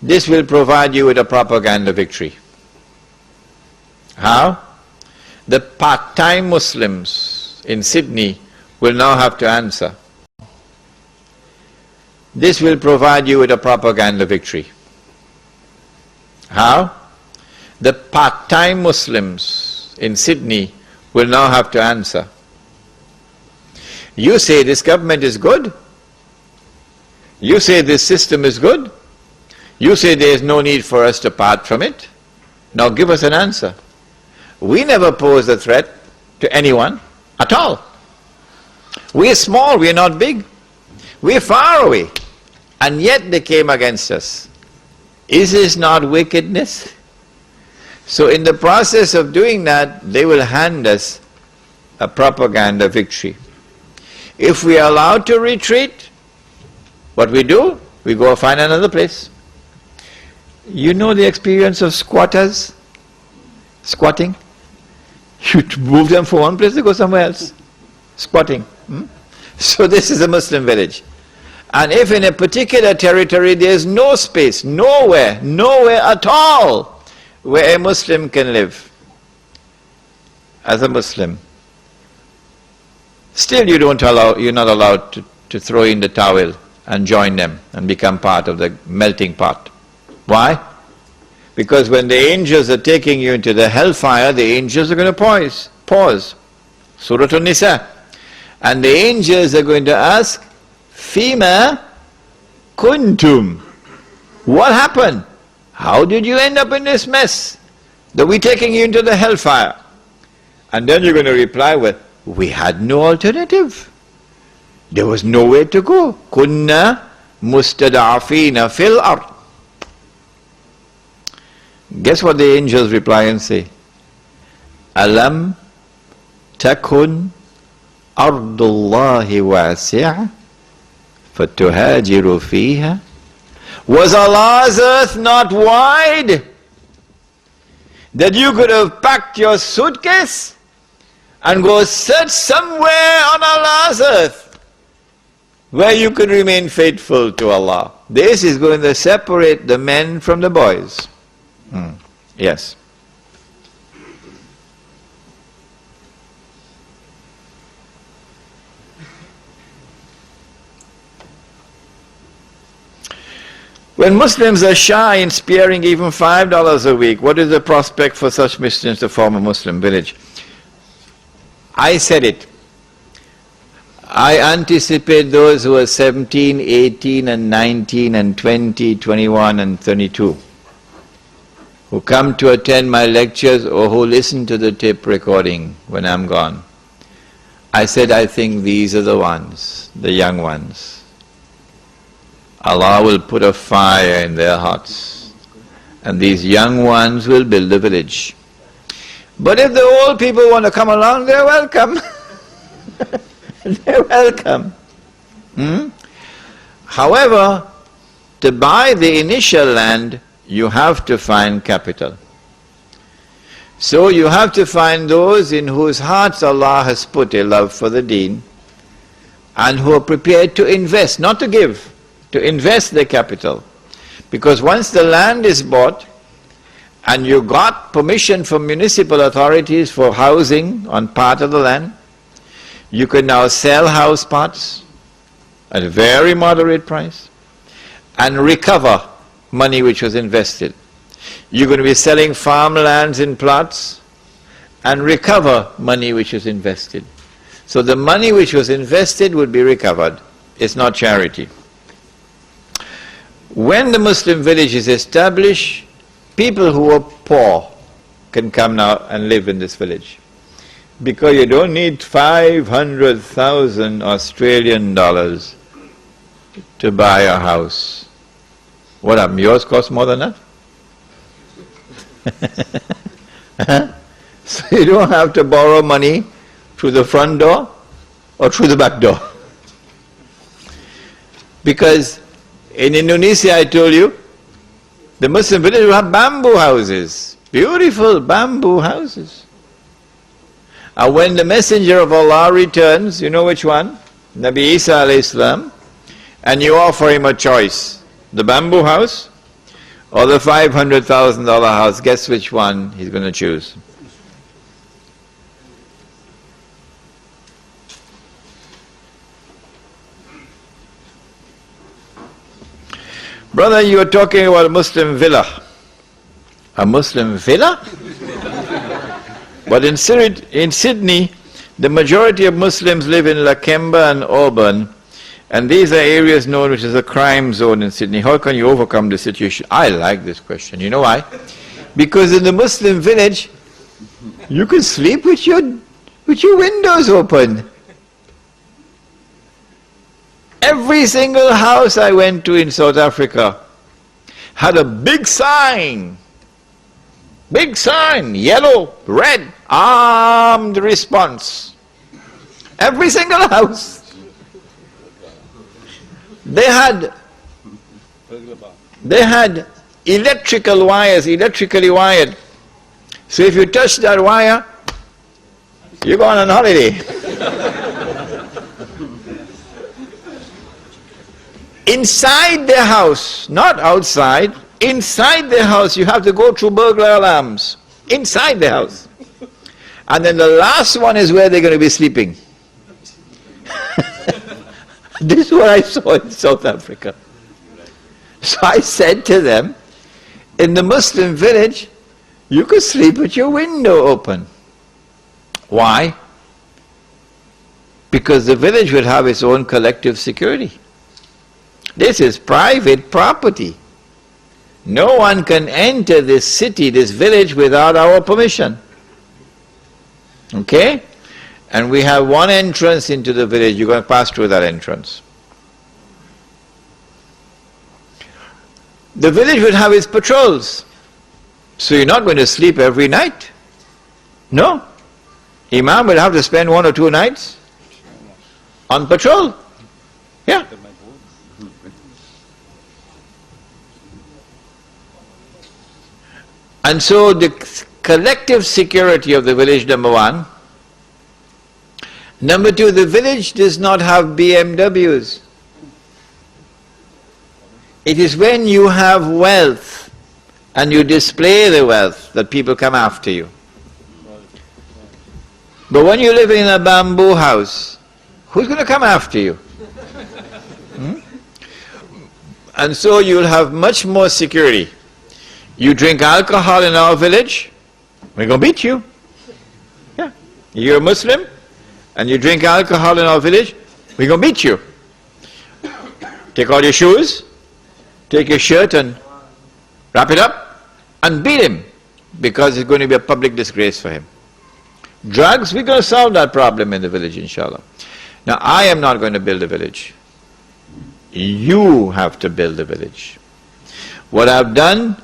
this will provide you with a propaganda victory. How? The part-time Muslims in Sydney will now have to answer. This will provide you with a propaganda victory. How? The part-time Muslims in Sydney will now have to answer. You say this government is good. You say this system is good. You say there is no need for us to part from it. Now give us an answer. We never pose a threat to anyone at all. We are small, we are not big. We are far away. And yet they came against us. Is this not wickedness? So in the process of doing that, they will hand us a propaganda victory. If we are allowed to retreat, what we do? We go find another place. You know the experience of squatters? Squatting? You move them from one place, they go somewhere else. Squatting. So this is a Muslim village. And if in a particular territory there is no space, nowhere at all where a Muslim can live as a Muslim, still you're not allowed to throw in the towel and join them and become part of the melting pot. Why? Because when the angels are taking you into the hellfire, the angels are going to pause. Surah An-Nisa. And the angels are going to ask, Fima kuntum. What happened? How did you end up in this mess? That we're taking you into the hellfire. And then you're going to reply with, we had no alternative. There was nowhere to go. Kunna mustada'afina fil ard. Guess what the angels reply and say? Alam takun ardullahi wasi'a fatuhajiru fiha. Was Allah's earth not wide that you could have packed your suitcase and go search somewhere on Allah's earth where you could remain faithful to Allah? This is going to separate the men from the boys. Yes. When Muslims are shy in sparing even $5 a week, what is the prospect for such Muslims to form a Muslim village? I said it. I anticipate those who are 17, 18 and 19 and 20, 21 and 32 who come to attend my lectures or who listen to the tape recording when I'm gone. I said I think these are the ones, the young ones. Allah will put a fire in their hearts and these young ones will build a village. But if the old people want to come along, they're welcome. They're welcome. However, to buy the initial land, you have to find capital. So you have to find those in whose hearts Allah has put a love for the deen and who are prepared to invest, not to give, to invest their capital. Because once the land is bought and you got permission from municipal authorities for housing on part of the land, you can now sell house parts at a very moderate price and recover money which was invested. You're going to be selling farmlands in plots and recover money which was invested. So the money which was invested would be recovered. It's not charity. When the Muslim village is established, people who are poor can come now and live in this village. Because you don't need 500,000 Australian dollars to buy a house. What happened? Yours cost more than that? So you don't have to borrow money through the front door or through the back door. Because in Indonesia, I told you, the Muslim village will have bamboo houses, beautiful bamboo houses. And when the Messenger of Allah returns, you know which one? Nabi Isa alayhi salam, and you offer him a choice, the bamboo house or the $500,000 house, guess which one he's going to choose? Brother, you are talking about a Muslim villa. A Muslim villa? But in Sydney, the majority of Muslims live in Lakemba and Auburn, and these are areas known which is a crime zone in Sydney. How can you overcome the situation? I like this question. You know why? Because in the Muslim village, you can sleep with your windows open. Every single house I went to in South Africa had a big sign, yellow, red, armed response. Every single house. They had electrical wires, electrically wired. So if you touch that wire, you go on holiday. Inside the house, not outside, inside the house you have to go through burglar alarms. Inside the house. And then the last one is where they're going to be sleeping. This is what I saw in South Africa. So I said to them, in the Muslim village, you could sleep with your window open. Why? Because the village would have its own collective security. This is private property. No one can enter this city, this village, without our permission. Okay? And we have one entrance into the village. You're going to pass through that entrance. The village would have its patrols. So you're not going to sleep every night. No. Imam will have to spend 1 or 2 nights on patrol. Yeah. And so the collective security of the village, number one. Number two, the village does not have BMWs. It is when you have wealth and you display the wealth that people come after you. But when you live in a bamboo house, who's going to come after you? And so you'll have much more security. You drink alcohol in our village, we're going to beat you. Yeah. You're a Muslim and you drink alcohol in our village, we're going to beat you. Take all your shoes, take your shirt and wrap it up and beat him, because it's going to be a public disgrace for him. Drugs, we're going to solve that problem in the village, inshallah. Now, I am not going to build a village. You have to build a village. What I've done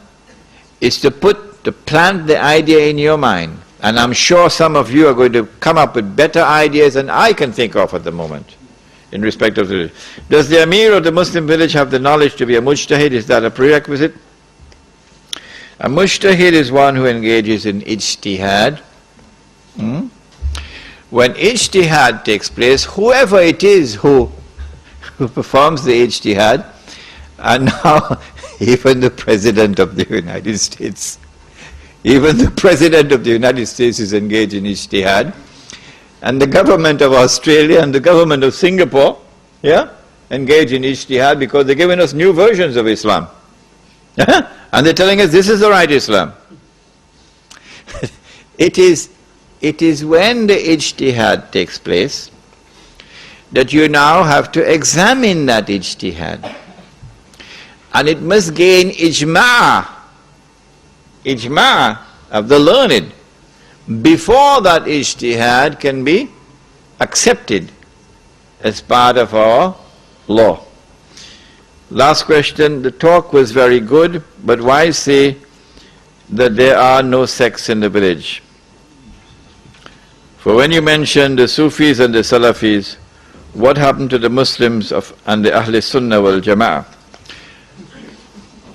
is to plant the idea in your mind. And I'm sure some of you are going to come up with better ideas than I can think of at the moment in respect of the village. Does the Amir of the Muslim village have the knowledge to be a mujtahid? Is that a prerequisite? A mujtahid is one who engages in ijtihad. When ijtihad takes place, whoever it is who performs the ijtihad, and now even the President of the United States, even the President of the United States is engaged in ijtihad, and the government of Australia and the government of Singapore, engage in ijtihad because they're giving us new versions of Islam. And they're telling us this is the right Islam. It is when the ijtihad takes place that you now have to examine that ijtihad. And it must gain ijma' of the learned before that ijtihad can be accepted as part of our law. Last question, the talk was very good, but why say that there are no sects in the village? For when you mentioned the Sufis and the Salafis, what happened to the Muslims and the Ahl Sunnah wal Jama'ah?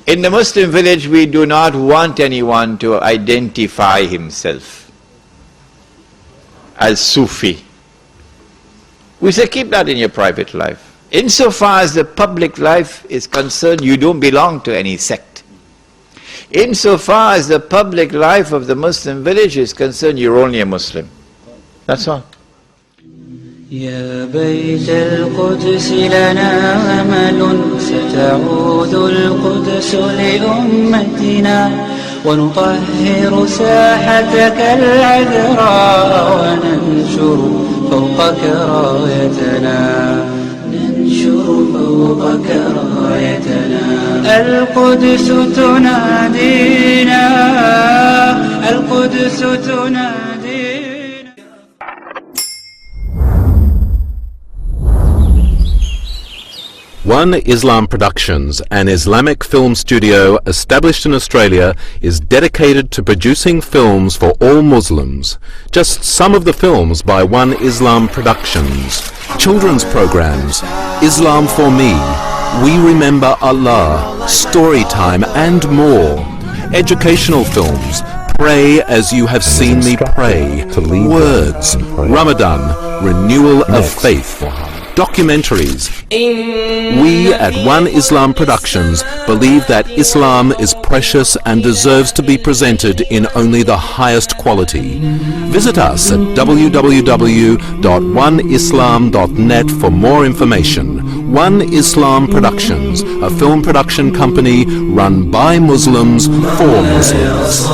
In the Muslim village, we do not want anyone to identify himself as Sufi. We say keep that in your private life. Insofar as the public life is concerned, you don't belong to any sect. Insofar as the public life of the Muslim village is concerned, you're only a Muslim. That's all. يا بيت القدس لنا أمل ستعود القدس لأمتنا ونطهر ساحتك العذراء وننشر فوقك رايتنا القدس تنادينا القدس تنادينا. One Islam Productions, an Islamic film studio established in Australia, is dedicated to producing films for all Muslims. Just some of the films by One Islam Productions: children's programs, Islam for Me, We Remember Allah, Storytime and more. Educational films, Pray as You Have Seen Me Pray, Words, Ramadan, Renewal of Faith. Documentaries. We at One Islam Productions believe that Islam is precious and deserves to be presented in only the highest quality. Visit us at www.oneislam.net for more information. One Islam Productions, a film production company run by Muslims for Muslims.